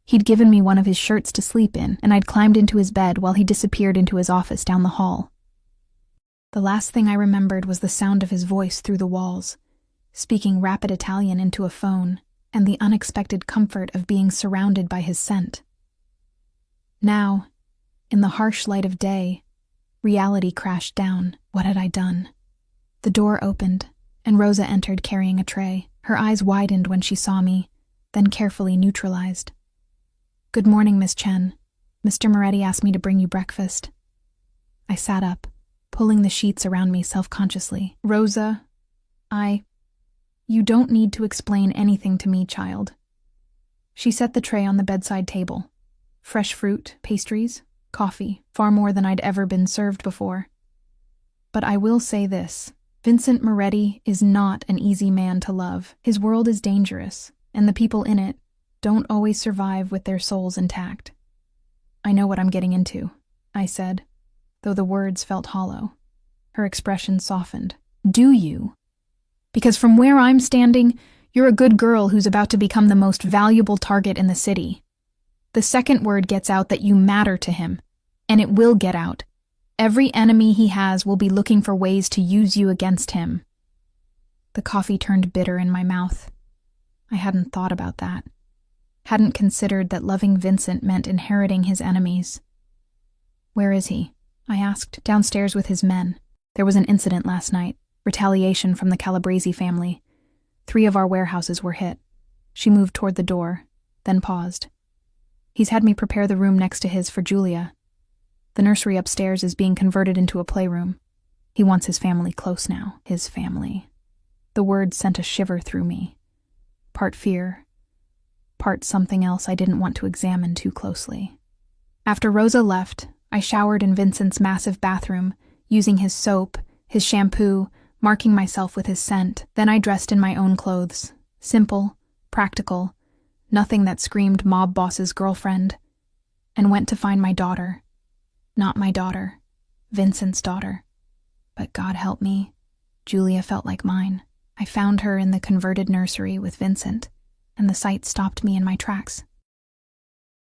Speaker 1: He'd given me one of his shirts to sleep in, and I'd climbed into his bed while he disappeared into his office down the hall. The last thing I remembered was the sound of his voice through the walls, speaking rapid Italian into a phone, and the unexpected comfort of being surrounded by his scent. Now, in the harsh light of day, reality crashed down. What had I done? The door opened, and Rosa entered carrying a tray. Her eyes widened when she saw me, then carefully neutralized. Good morning, Miss Chen. Mr. Moretti asked me to bring you breakfast. I sat up, pulling the sheets around me self-consciously. Rosa, you don't need to explain anything to me, child. She set the tray on the bedside table. Fresh fruit, pastries, coffee, far more than I'd ever been served before. But I will say this, Vincent Moretti is not an easy man to love. His world is dangerous, and the people in it don't always survive with their souls intact. I know what I'm getting into, I said, though the words felt hollow. Her expression softened. Do you? Because from where I'm standing, you're a good girl who's about to become the most valuable target in the city. The second word gets out that you matter to him, and it will get out. Every enemy he has will be looking for ways to use you against him. The coffee turned bitter in my mouth. I hadn't thought about that. Hadn't considered that loving Vincent meant inheriting his enemies. Where is he? I asked. Downstairs with his men. There was an incident last night. Retaliation from the Calabrese family. 3 of our warehouses were hit. She moved toward the door, then paused. He's had me prepare the room next to his for Julia. The nursery upstairs is being converted into a playroom. He wants his family close now. His family. The word sent a shiver through me. Part fear, part something else I didn't want to examine too closely. After Rosa left, I showered in Vincent's massive bathroom, using his soap, his shampoo, marking myself with his scent. Then I dressed in my own clothes. Simple, practical, nothing that screamed mob boss's girlfriend, and went to find my daughter. Not my daughter, Vincent's daughter. But God help me, Julia felt like mine. I found her in the converted nursery with Vincent, and the sight stopped me in my tracks.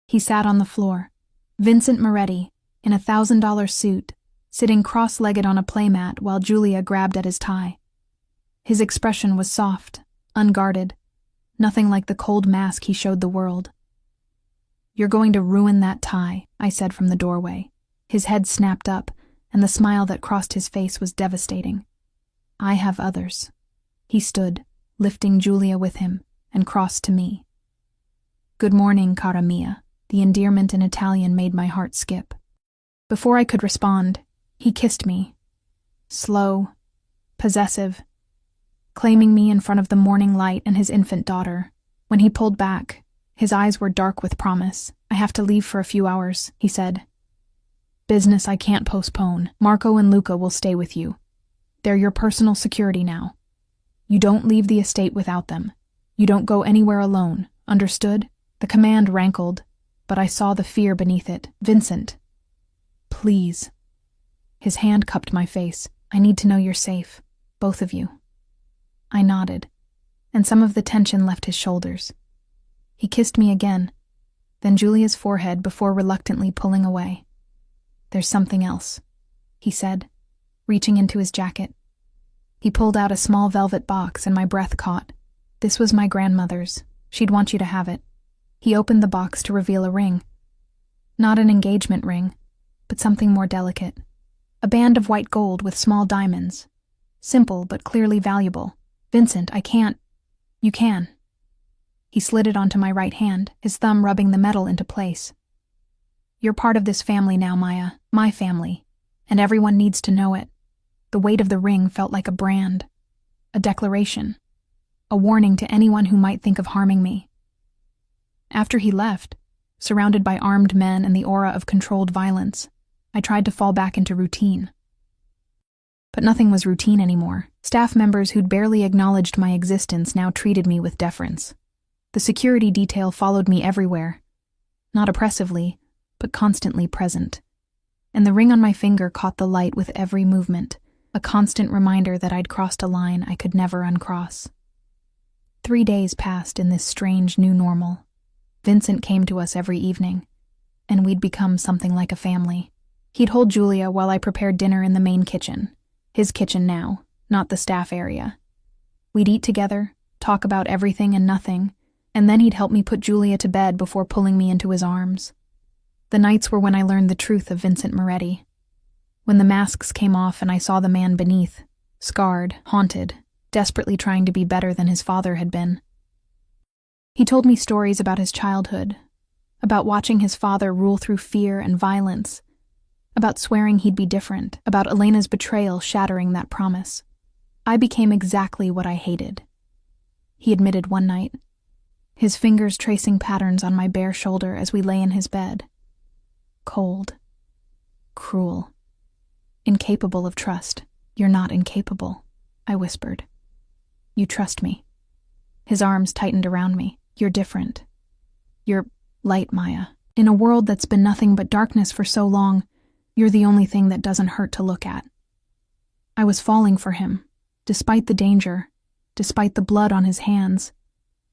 Speaker 1: He sat on the floor, Vincent Moretti, in a $1,000 suit, sitting cross-legged on a playmat while Julia grabbed at his tie. His expression was soft, unguarded, nothing like the cold mask he showed the world. "You're going to ruin that tie," I said from the doorway. His head snapped up, and the smile that crossed his face was devastating. "I have others." He stood, lifting Julia with him, and crossed to me. "Good morning, cara mia." The endearment in Italian made my heart skip. Before I could respond, he kissed me. Slow, possessive, claiming me in front of the morning light and his infant daughter. When he pulled back, his eyes were dark with promise. "I have to leave for a few hours," he said. "Business I can't postpone. Marco and Luca will stay with you. They're your personal security now. You don't leave the estate without them. You don't go anywhere alone. Understood?" The command rankled, but I saw the fear beneath it. "Vincent, please." His hand cupped my face. "I need to know you're safe. Both of you." I nodded, and some of the tension left his shoulders. He kissed me again, then Julia's forehead before reluctantly pulling away. "There's something else," he said, reaching into his jacket. He pulled out a small velvet box and my breath caught. This was my grandmother's. She'd want you to have it. He opened the box to reveal a ring. Not an engagement ring, but something more delicate. A band of white gold with small diamonds. Simple, but clearly valuable. "Vincent, I can't." "You can." He slid it onto my right hand, his thumb rubbing the metal into place. "You're part of this family now, Maya. My family. And everyone needs to know it." The weight of the ring felt like a brand. A declaration. A warning to anyone who might think of harming me. After he left, surrounded by armed men and the aura of controlled violence, I tried to fall back into routine. But nothing was routine anymore. Staff members who'd barely acknowledged my existence now treated me with deference. The security detail followed me everywhere, not oppressively, but constantly present. And the ring on my finger caught the light with every movement, a constant reminder that I'd crossed a line I could never uncross. 3 days passed in this strange new normal. Vincent came to us every evening, and we'd become something like a family. He'd hold Julia while I prepared dinner in the main kitchen. His kitchen now, not the staff area. We'd eat together, talk about everything and nothing, and then he'd help me put Julia to bed before pulling me into his arms. The nights were when I learned the truth of Vincent Moretti. When the masks came off and I saw the man beneath, scarred, haunted, desperately trying to be better than his father had been. He told me stories about his childhood, about watching his father rule through fear and violence, about swearing he'd be different, about Elena's betrayal shattering that promise. I became exactly what I hated. He admitted one night, his fingers tracing patterns on my bare shoulder as we lay in his bed. Cold. Cruel. Incapable of trust. "You're not incapable," I whispered. "You trust me." His arms tightened around me. "You're different. You're light, Maya. In a world that's been nothing but darkness for so long, you're the only thing that doesn't hurt to look at." I was falling for him, despite the danger, despite the blood on his hands,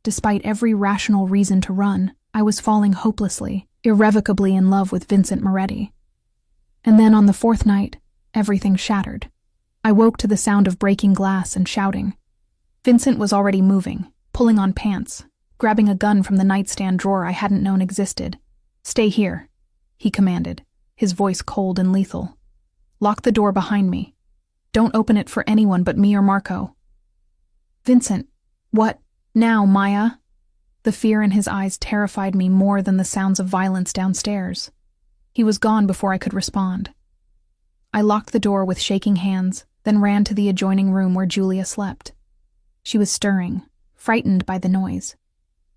Speaker 1: despite every rational reason to run. I was falling hopelessly, irrevocably in love with Vincent Moretti. And then on the 4th night, everything shattered. I woke to the sound of breaking glass and shouting. Vincent was already moving, pulling on pants, grabbing a gun from the nightstand drawer I hadn't known existed. "Stay here," he commanded, his voice cold and lethal. "Lock the door behind me. Don't open it for anyone but me or Marco." "Vincent, what? Now, Maya?" The fear in his eyes terrified me more than the sounds of violence downstairs. He was gone before I could respond. I locked the door with shaking hands, then ran to the adjoining room where Julia slept. She was stirring, frightened by the noise.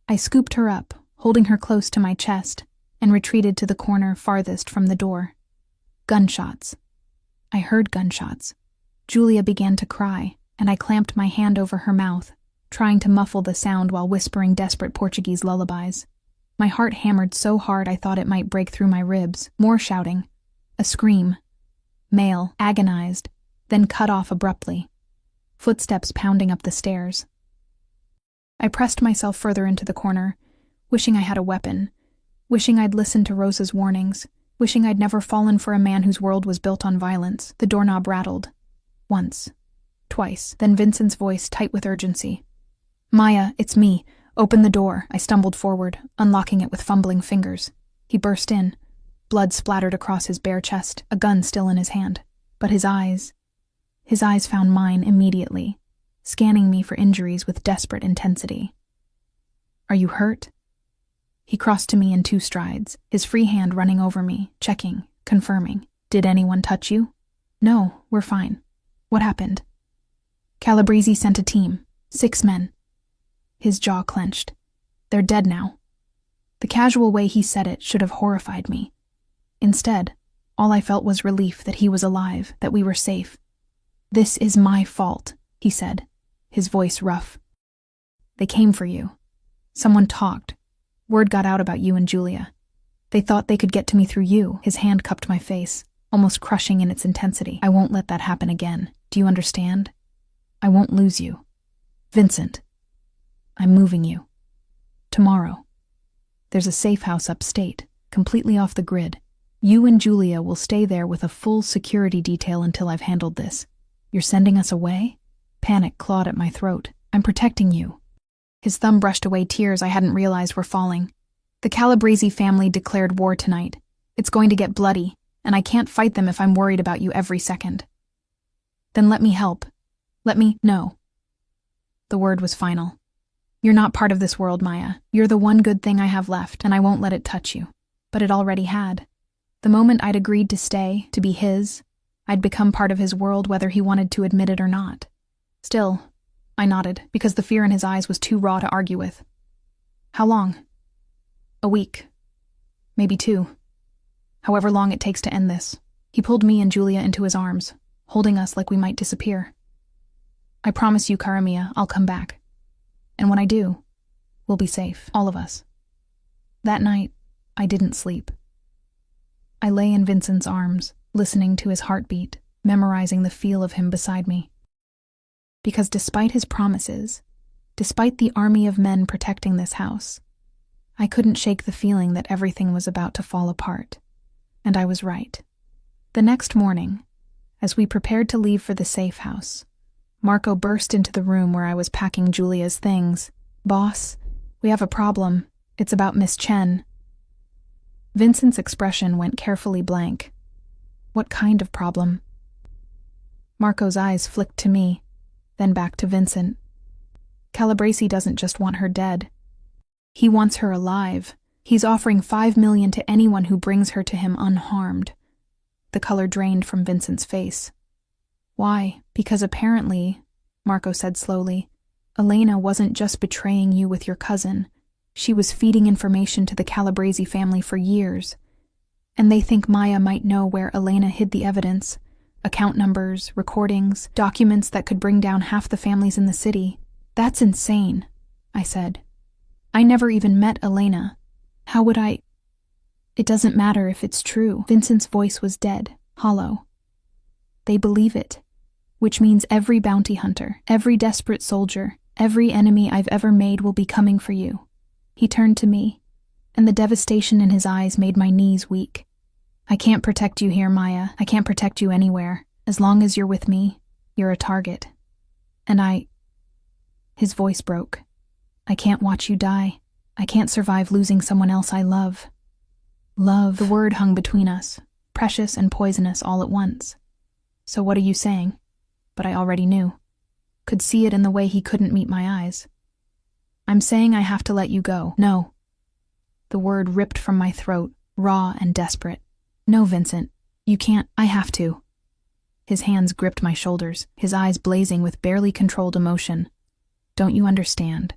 Speaker 1: I scooped her up, holding her close to my chest, and retreated to the corner farthest from the door. Gunshots. I heard gunshots. Julia began to cry, and I clamped my hand over her mouth, trying to muffle the sound while whispering desperate Portuguese lullabies. My heart hammered so hard I thought it might break through my ribs. More shouting. A scream. Male, agonized, then cut off abruptly. footsteps pounding up the stairs. I pressed myself further into the corner, wishing I had a weapon, wishing I'd listened to Rosa's warnings, wishing I'd never fallen for a man whose world was built on violence. The doorknob rattled. Once. Twice. Then Vincent's voice, tight with urgency. "Maya, it's me. Open the door." I stumbled forward, unlocking it with fumbling fingers. He burst in. Blood splattered across his bare chest, a gun still in his hand. But his eyes found mine immediately, scanning me for injuries with desperate intensity. "Are you hurt?" He crossed to me in 2 strides, his free hand running over me, checking, confirming. "Did anyone touch you?" "No, we're fine." "What happened?" "Calabrese sent a team. 6 men." His jaw clenched. "They're dead now." The casual way he said it should have horrified me. Instead, all I felt was relief that he was alive, that we were safe. "This is my fault," he said, his voice rough. "They came for you. Someone talked. Word got out about you and Julia. They thought they could get to me through you." His hand cupped my face, almost crushing in its intensity. "I won't let that happen again. Do you understand? I won't lose you. Vincent, I'm moving you. Tomorrow. There's a safe house upstate, completely off the grid. You and Julia will stay there with a full security detail until I've handled this. You're sending us away?" Panic clawed at my throat. "I'm protecting you." His thumb brushed away tears I hadn't realized were falling. "The Calabrese family declared war tonight. It's going to get bloody, and I can't fight them if I'm worried about you every second." "Then let me help. No." The word was final. "You're not part of this world, Maya. You're the one good thing I have left, and I won't let it touch you." But it already had. The moment I'd agreed to stay, to be his, I'd become part of his world whether he wanted to admit it or not. Still, I nodded, because the fear in his eyes was too raw to argue with. "How long?" "A week. Maybe 2. However long it takes to end this." He pulled me and Julia into his arms, holding us like we might disappear. "I promise you, Karamia, I'll come back. And when I do, we'll be safe, all of us." That night, I didn't sleep. I lay in Vincent's arms, listening to his heartbeat, memorizing the feel of him beside me. Because despite his promises, despite the army of men protecting this house, I couldn't shake the feeling that everything was about to fall apart. And I was right. The next morning, as we prepared to leave for the safe house, Marco burst into the room where I was packing Julia's things. "Boss, we have a problem. It's about Miss Chen." Vincent's expression went carefully blank. "What kind of problem?" Marco's eyes flicked to me, then back to Vincent. "Calabrese doesn't just want her dead. He wants her alive. He's offering $5 million to anyone who brings her to him unharmed." The color drained from Vincent's face. "Why? Because apparently," Marco said slowly, "Elena wasn't just betraying you with your cousin. She was feeding information to the Calabrese family for years. And they think Maya might know where Elena hid the evidence. Account numbers, recordings, documents that could bring down half the families in the city. That's insane," I said. "I never even met Elena. How would I—" "It doesn't matter if it's true." Vincent's voice was dead, hollow. "They believe it, which means every bounty hunter, every desperate soldier, every enemy I've ever made will be coming for you." He turned to me, and the devastation in his eyes made my knees weak. "I can't protect you here, Maya. I can't protect you anywhere. As long as you're with me, you're a target. And His voice broke. "I can't watch you die. I can't survive losing someone else I love." Love. The word hung between us, precious and poisonous all at once. "So what are you saying?" But I already knew. Could see it in the way he couldn't meet my eyes. "I'm saying I have to let you go." "No." The word ripped from my throat, raw and desperate. "No, Vincent. You can't. I have to." His hands gripped my shoulders, his eyes blazing with barely controlled emotion. "Don't you understand?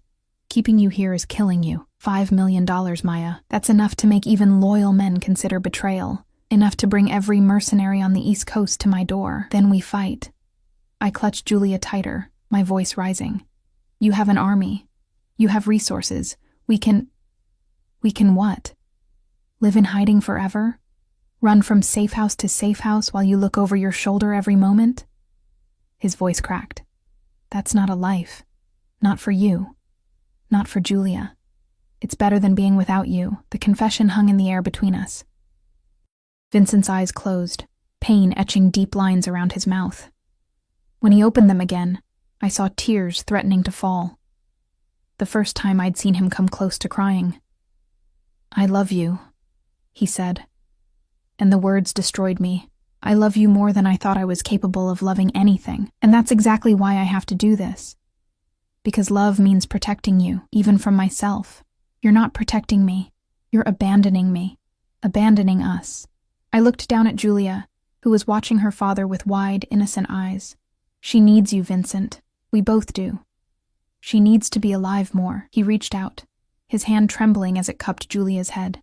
Speaker 1: Keeping you here is killing you. $5 million, Maya. That's enough to make even loyal men consider betrayal. Enough to bring every mercenary on the East Coast to my door. Then we fight." I clutched Julia tighter, my voice rising. "You have an army. You have resources. We can what? Live in hiding forever? Run from safe house to safe house while you look over your shoulder every moment?" His voice cracked. That's not a life. Not for you. Not for Julia. It's better than being without you. The confession hung in the air between us. Vincent's eyes closed, pain etching deep lines around his mouth. When he opened them again, I saw tears threatening to fall. The first time I'd seen him come close to crying. "I love you," he said. And the words destroyed me. I love you more than I thought I was capable of loving anything, and that's exactly why I have to do this. Because love means protecting you, even from myself. You're not protecting me. You're abandoning me. Abandoning us. I looked down at Julia, who was watching her father with wide, innocent eyes. She needs you, Vincent. We both do. She needs to be alive more. He reached out, his hand trembling as it cupped Julia's head.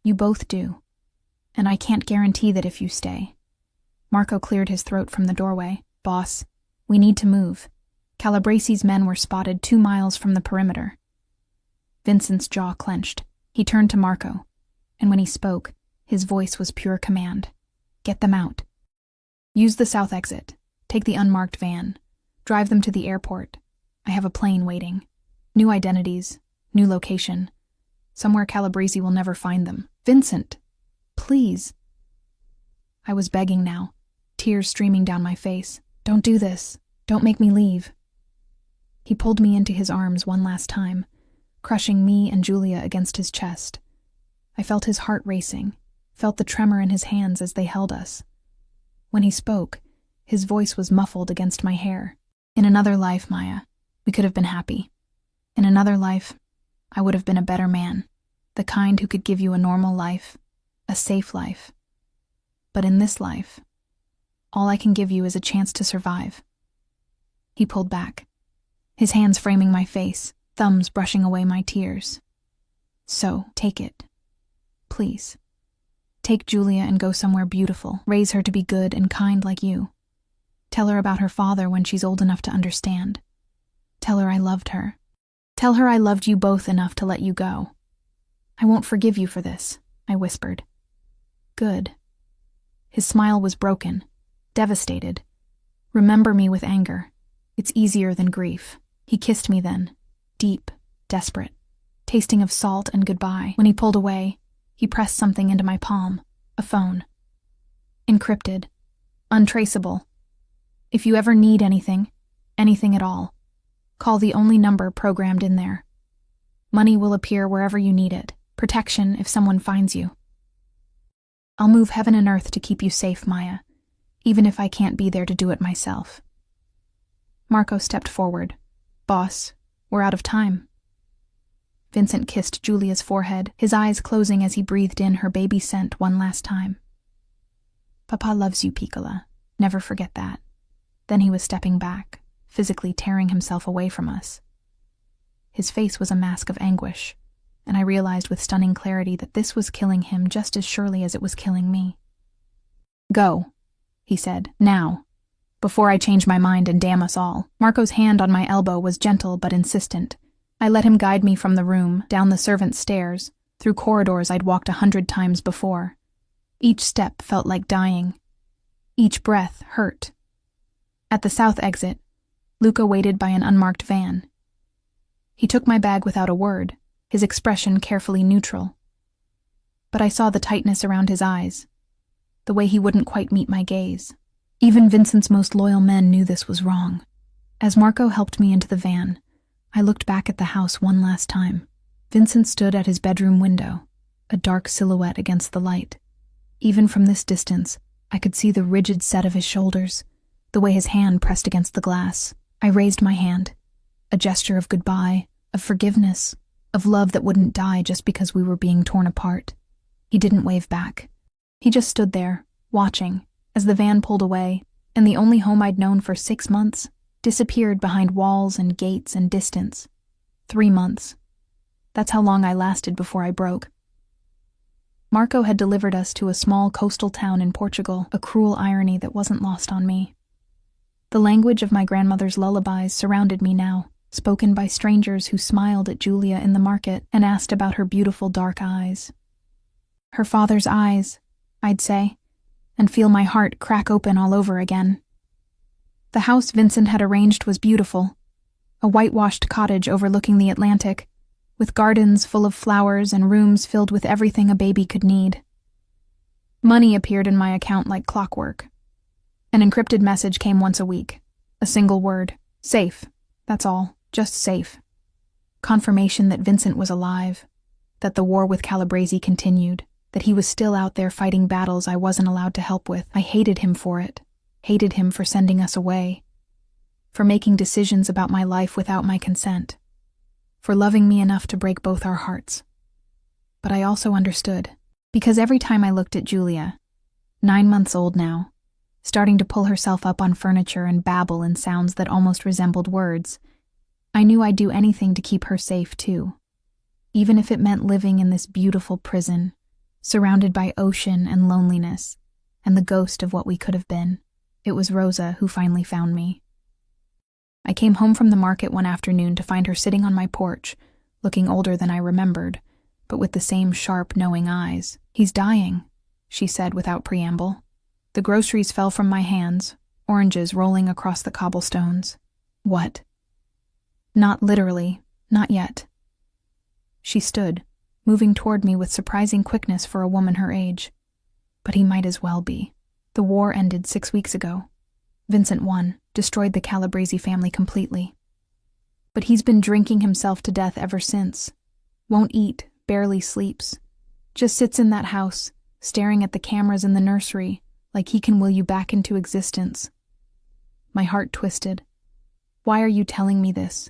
Speaker 1: You both do. And I can't guarantee that if you stay. Marco cleared his throat from the doorway. Boss, we need to move. Calabresi's men were spotted 2 miles from the perimeter. Vincent's jaw clenched. He turned to Marco, and when he spoke, his voice was pure command. Get them out. Use the south exit. Take the unmarked van. Drive them to the airport. I have a plane waiting. New identities. New location. Somewhere Calabresi will never find them. Vincent! Please. I was begging now, tears streaming down my face. Don't do this. Don't make me leave. He pulled me into his arms one last time, crushing me and Julia against his chest. I felt his heart racing, felt the tremor in his hands as they held us. When he spoke, his voice was muffled against my hair. In another life, Maya, we could have been happy. In another life, I would have been a better man, the kind who could give you a normal life, a safe life. But in this life, all I can give you is a chance to survive. He pulled back, his hands framing my face, thumbs brushing away my tears. So, take it. Please. Take Julia and go somewhere beautiful. Raise her to be good and kind like you. Tell her about her father when she's old enough to understand. Tell her I loved her. Tell her I loved you both enough to let you go. I won't forgive you for this, I whispered. Good. His smile was broken, devastated. Remember me with anger. It's easier than grief. He kissed me then, deep, desperate, tasting of salt and goodbye. When he pulled away, he pressed something into my palm, a phone. Encrypted, untraceable. If you ever need anything, anything at all, call the only number programmed in there. Money will appear wherever you need it, protection if someone finds you. I'll move heaven and earth to keep you safe, Maya, even if I can't be there to do it myself. Marco stepped forward. Boss, we're out of time. Vincent kissed Julia's forehead, his eyes closing as he breathed in her baby scent one last time. Papa loves you, Piccola. Never forget that. Then he was stepping back, physically tearing himself away from us. His face was a mask of anguish, and I realized with stunning clarity that this was killing him just as surely as it was killing me. Go, he said, now, before I change my mind and damn us all. Marco's hand on my elbow was gentle but insistent. I let him guide me from the room, down the servants' stairs, through corridors I'd walked 100 times before. Each step felt like dying. Each breath hurt. At the south exit, Luca waited by an unmarked van. He took my bag without a word, his expression carefully neutral. But I saw the tightness around his eyes, the way he wouldn't quite meet my gaze. Even Vincent's most loyal men knew this was wrong. As Marco helped me into the van, I looked back at the house one last time. Vincent stood at his bedroom window, a dark silhouette against the light. Even from this distance, I could see the rigid set of his shoulders, the way his hand pressed against the glass. I raised my hand, a gesture of goodbye, of forgiveness, of love that wouldn't die just because we were being torn apart. He didn't wave back. He just stood there, watching, as the van pulled away, and the only home I'd known for 6 months disappeared behind walls and gates and distance. 3 months. That's how long I lasted before I broke. Marco had delivered us to a small coastal town in Portugal, a cruel irony that wasn't lost on me. The language of my grandmother's lullabies surrounded me now, spoken by strangers who smiled at Julia in the market and asked about her beautiful dark eyes. Her father's eyes, I'd say, and feel my heart crack open all over again. The house Vincent had arranged was beautiful, a whitewashed cottage overlooking the Atlantic, with gardens full of flowers and rooms filled with everything a baby could need. Money appeared in my account like clockwork. An encrypted message came once a week. A single word. Safe. That's all. Just safe. Confirmation that Vincent was alive, that the war with Calabrese continued, that he was still out there fighting battles I wasn't allowed to help with. I hated him for it. Hated him for sending us away. For making decisions about my life without my consent. For loving me enough to break both our hearts. But I also understood, because every time I looked at Julia, 9 months old now, starting to pull herself up on furniture and babble in sounds that almost resembled words, I knew I'd do anything to keep her safe too, even if it meant living in this beautiful prison, surrounded by ocean and loneliness, and the ghost of what we could have been. It was Rosa who finally found me. I came home from the market one afternoon to find her sitting on my porch, looking older than I remembered, but with the same sharp, knowing eyes. "He's dying," she said without preamble. The groceries fell from my hands, oranges rolling across the cobblestones. "What?" "Not literally, not yet." She stood, moving toward me with surprising quickness for a woman her age. "But he might as well be. The war ended 6 weeks ago. Vincent won, destroyed the Calabrese family completely. But he's been drinking himself to death ever since. Won't eat, barely sleeps. Just sits in that house, staring at the cameras in the nursery, like he can will you back into existence." My heart twisted. "Why are you telling me this?"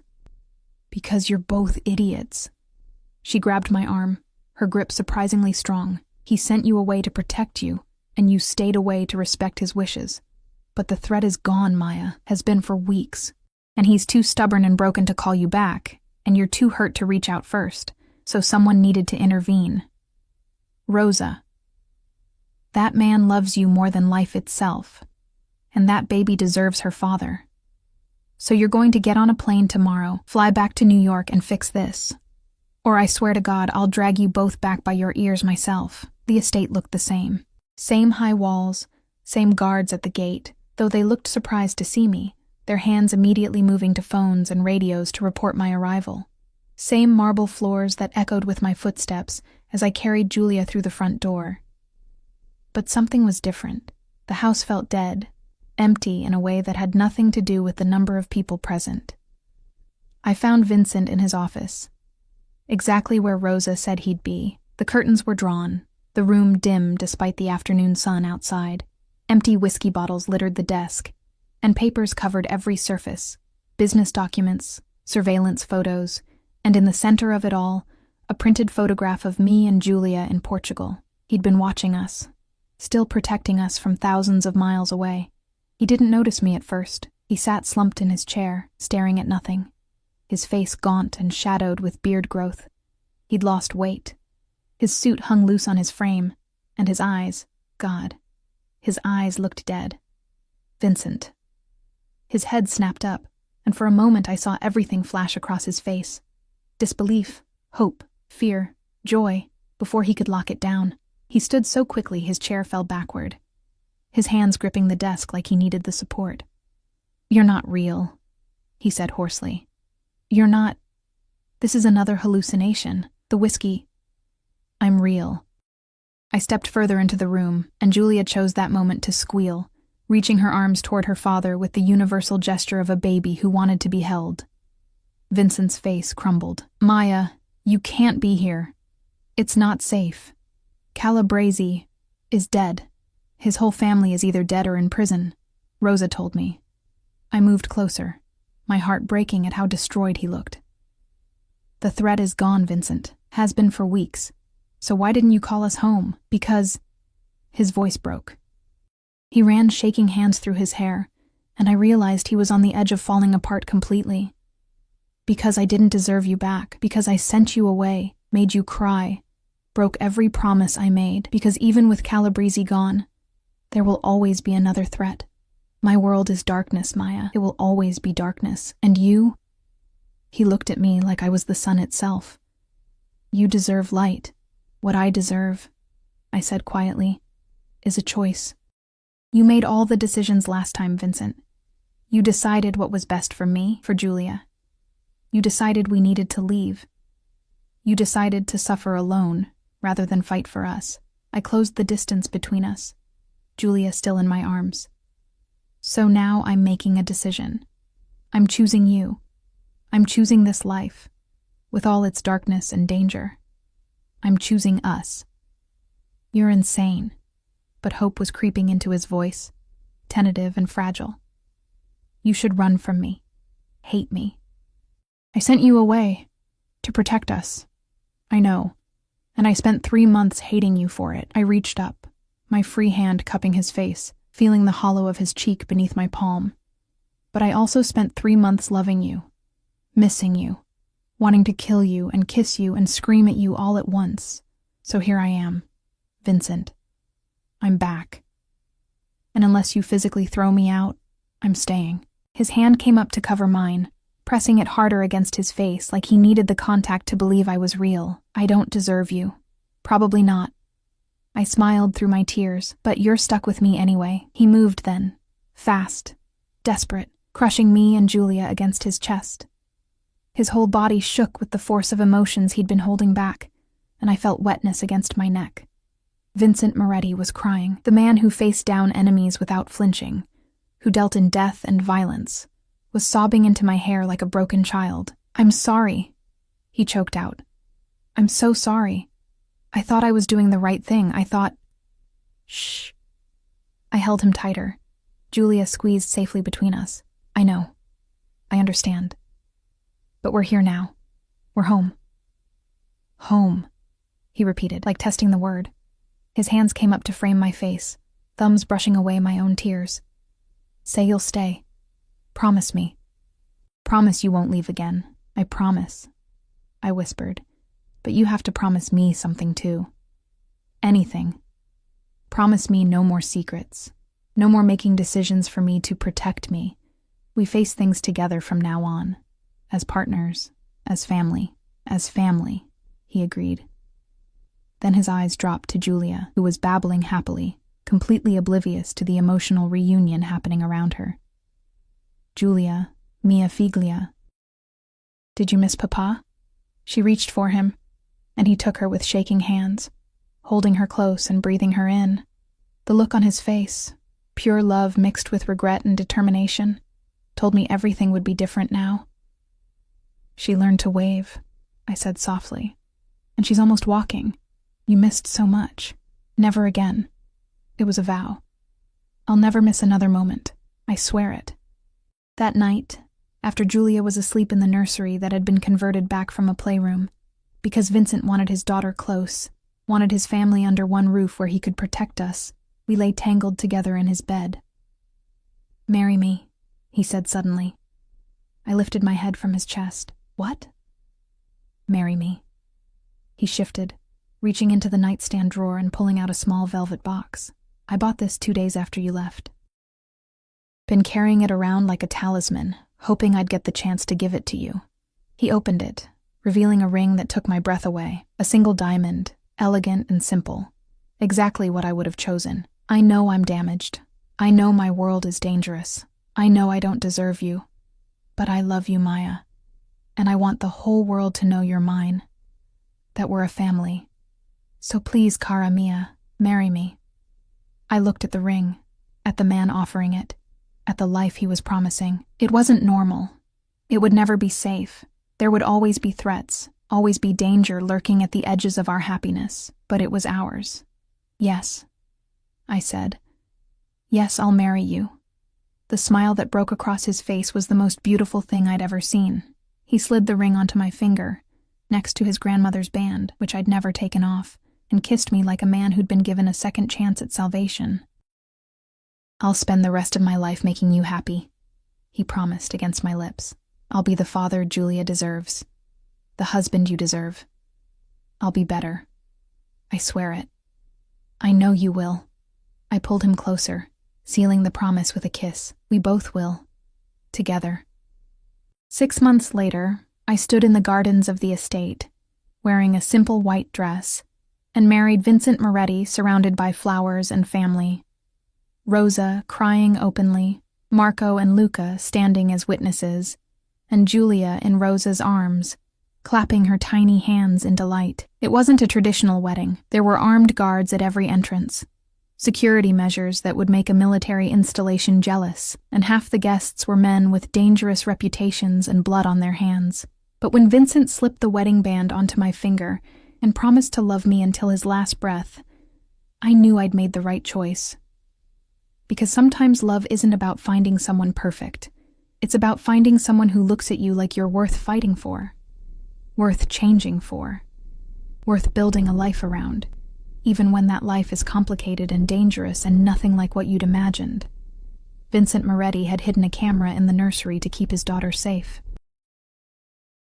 Speaker 1: "Because you're both idiots." She grabbed my arm, her grip surprisingly strong. "He sent you away to protect you, and you stayed away to respect his wishes. But the threat is gone, Maya, has been for weeks. And he's too stubborn and broken to call you back, and you're too hurt to reach out first, so someone needed to intervene. Rosa. That man loves you more than life itself, and that baby deserves her father. So you're going to get on a plane tomorrow, fly back to New York and fix this. Or I swear to God, I'll drag you both back by your ears myself." The estate looked the same. Same high walls, same guards at the gate, though they looked surprised to see me, their hands immediately moving to phones and radios to report my arrival. Same marble floors that echoed with my footsteps as I carried Julia through the front door. But something was different. The house felt dead, empty in a way that had nothing to do with the number of people present. I found Vincent in his office, exactly where Rosa said he'd be. The curtains were drawn, the room dim despite the afternoon sun outside. Empty whiskey bottles littered the desk, and papers covered every surface, business documents, surveillance photos, and in the center of it all, a printed photograph of me and Julia in Portugal. He'd been watching us, still protecting us from thousands of miles away. He didn't notice me at first. He sat slumped in his chair, staring at nothing, his face gaunt and shadowed with beard growth. He'd lost weight. His suit hung loose on his frame, and his eyes, God, his eyes looked dead. Vincent. His head snapped up, and for a moment I saw everything flash across his face. Disbelief, hope, fear, joy, before he could lock it down. He stood so quickly his chair fell backward, his hands gripping the desk like he needed the support. "You're not real," he said hoarsely. "You're not. This is another hallucination. The whiskey. I'm real." I stepped further into the room, and Julia chose that moment to squeal, reaching her arms toward her father with the universal gesture of a baby who wanted to be held. Vincent's face crumbled. "Maya, you can't be here. It's not safe. Calabrese is dead. His whole family is either dead or in prison," Rosa told me. I moved closer, my heart breaking at how destroyed he looked. "The threat is gone, Vincent. Has been for weeks. So why didn't you call us home?" "Because..." His voice broke. He ran shaking hands through his hair, and I realized he was on the edge of falling apart completely. "Because I didn't deserve you back. Because I sent you away, made you cry, broke every promise I made. Because even with Calabrese gone, there will always be another threat. My world is darkness, Maya. It will always be darkness. And you..." He looked at me like I was the sun itself. "You deserve light. What I deserve," I said quietly, "is a choice. You made all the decisions last time, Vincent. You decided what was best for me, for Julia. You decided we needed to leave. You decided to suffer alone, rather than fight for us. I closed the distance between us, Julia still in my arms. So now I'm making a decision. I'm choosing you. I'm choosing this life, with all its darkness and danger. I'm choosing us. You're insane. But hope was creeping into his voice, tentative and fragile. You should run from me. Hate me. I sent you away to protect us. I know. And I spent 3 months hating you for it. I reached up, my free hand cupping his face, feeling the hollow of his cheek beneath my palm. But I also spent 3 months loving you, missing you, wanting to kill you and kiss you and scream at you all at once. So here I am, Vincent. I'm back. And unless you physically throw me out, I'm staying. His hand came up to cover mine, pressing it harder against his face like he needed the contact to believe I was real. I don't deserve you. Probably not. I smiled through my tears, but you're stuck with me anyway. He moved then, fast, desperate, crushing me and Julia against his chest. His whole body shook with the force of emotions he'd been holding back, and I felt wetness against my neck. Vincent Moretti was crying, the man who faced down enemies without flinching, who dealt in death and violence, was sobbing into my hair like a broken child. I'm sorry, he choked out. I'm so sorry. I thought I was doing the right thing. I thought... Shh. I held him tighter. Julia squeezed safely between us. I know. I understand. But we're here now. We're home. Home, he repeated, like testing the word. His hands came up to frame my face, thumbs brushing away my own tears. Say you'll stay. Promise me. Promise you won't leave again. I promise. I whispered. But you have to promise me something too. Anything. Promise me no more secrets. No more making decisions for me to protect me. We face things together from now on. As partners. As family. As family, he agreed. Then his eyes dropped to Julia, who was babbling happily, completely oblivious to the emotional reunion happening around her. Julia, mia figlia. Did you miss Papa? She reached for him, and he took her with shaking hands, holding her close and breathing her in. The look on his face, pure love mixed with regret and determination, told me everything would be different now. She learned to wave, I said softly, and she's almost walking. You missed so much. Never again. It was a vow. I'll never miss another moment. I swear it. That night, after Julia was asleep in the nursery that had been converted back from a playroom, because Vincent wanted his daughter close, wanted his family under one roof where he could protect us, we lay tangled together in his bed. Marry me, he said suddenly. I lifted my head from his chest. What? Marry me. He shifted, reaching into the nightstand drawer and pulling out a small velvet box. I bought this 2 days after you left. Been carrying it around like a talisman, hoping I'd get the chance to give it to you. He opened it, revealing a ring that took my breath away, a single diamond, elegant and simple, exactly what I would have chosen. I know I'm damaged. I know my world is dangerous. I know I don't deserve you. But I love you, Maya. And I want the whole world to know you're mine. That we're a family. So please, cara mia, marry me. I looked at the ring, at the man offering it, at the life he was promising. It wasn't normal. It would never be safe. There would always be threats, always be danger lurking at the edges of our happiness, but it was ours. Yes, I said. Yes, I'll marry you. The smile that broke across his face was the most beautiful thing I'd ever seen. He slid the ring onto my finger, next to his grandmother's band, which I'd never taken off, and kissed me like a man who'd been given a second chance at salvation. I'll spend the rest of my life making you happy, he promised against my lips. I'll be the father Julia deserves, the husband you deserve. I'll be better. I swear it. I know you will. I pulled him closer, sealing the promise with a kiss. We both will. Together. 6 months later, I stood in the gardens of the estate, wearing a simple white dress, and married Vincent Moretti surrounded by flowers and family. Rosa crying openly, Marco and Luca standing as witnesses, and Julia in Rosa's arms, clapping her tiny hands in delight. It wasn't a traditional wedding. There were armed guards at every entrance, security measures that would make a military installation jealous, and half the guests were men with dangerous reputations and blood on their hands. But when Vincent slipped the wedding band onto my finger and promised to love me until his last breath, I knew I'd made the right choice. Because sometimes love isn't about finding someone perfect. It's about finding someone who looks at you like you're worth fighting for, worth changing for, worth building a life around, even when that life is complicated and dangerous and nothing like what you'd imagined. Vincent Moretti had hidden a camera in the nursery to keep his daughter safe.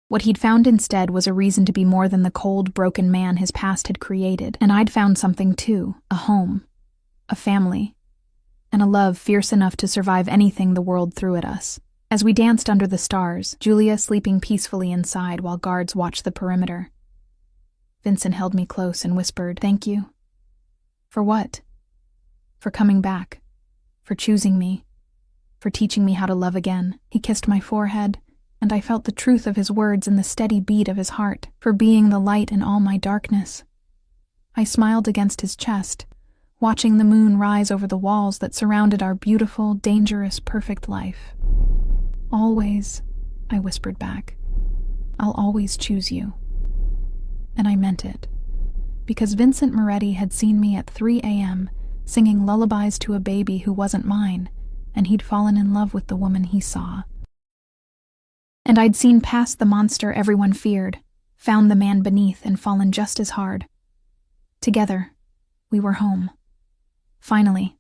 Speaker 1: What he'd found instead was a reason to be more than the cold, broken man his past had created, and I'd found something too, a home, a family, and a love fierce enough to survive anything the world threw at us. As we danced under the stars, Julia sleeping peacefully inside while guards watched the perimeter, Vincent held me close and whispered, "Thank you." For what? For coming back, for choosing me, for teaching me how to love again. He kissed my forehead, and I felt the truth of his words in the steady beat of his heart, for being the light in all my darkness. I smiled against his chest, watching the moon rise over the walls that surrounded our beautiful, dangerous, perfect life. "Always," I whispered back, "I'll always choose you." And I meant it, because Vincent Moretti had seen me at 3 a.m. singing lullabies to a baby who wasn't mine, and he'd fallen in love with the woman he saw. And I'd seen past the monster everyone feared, found the man beneath, and fallen just as hard. Together, we were home. Finally,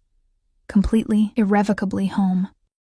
Speaker 1: completely, irrevocably home.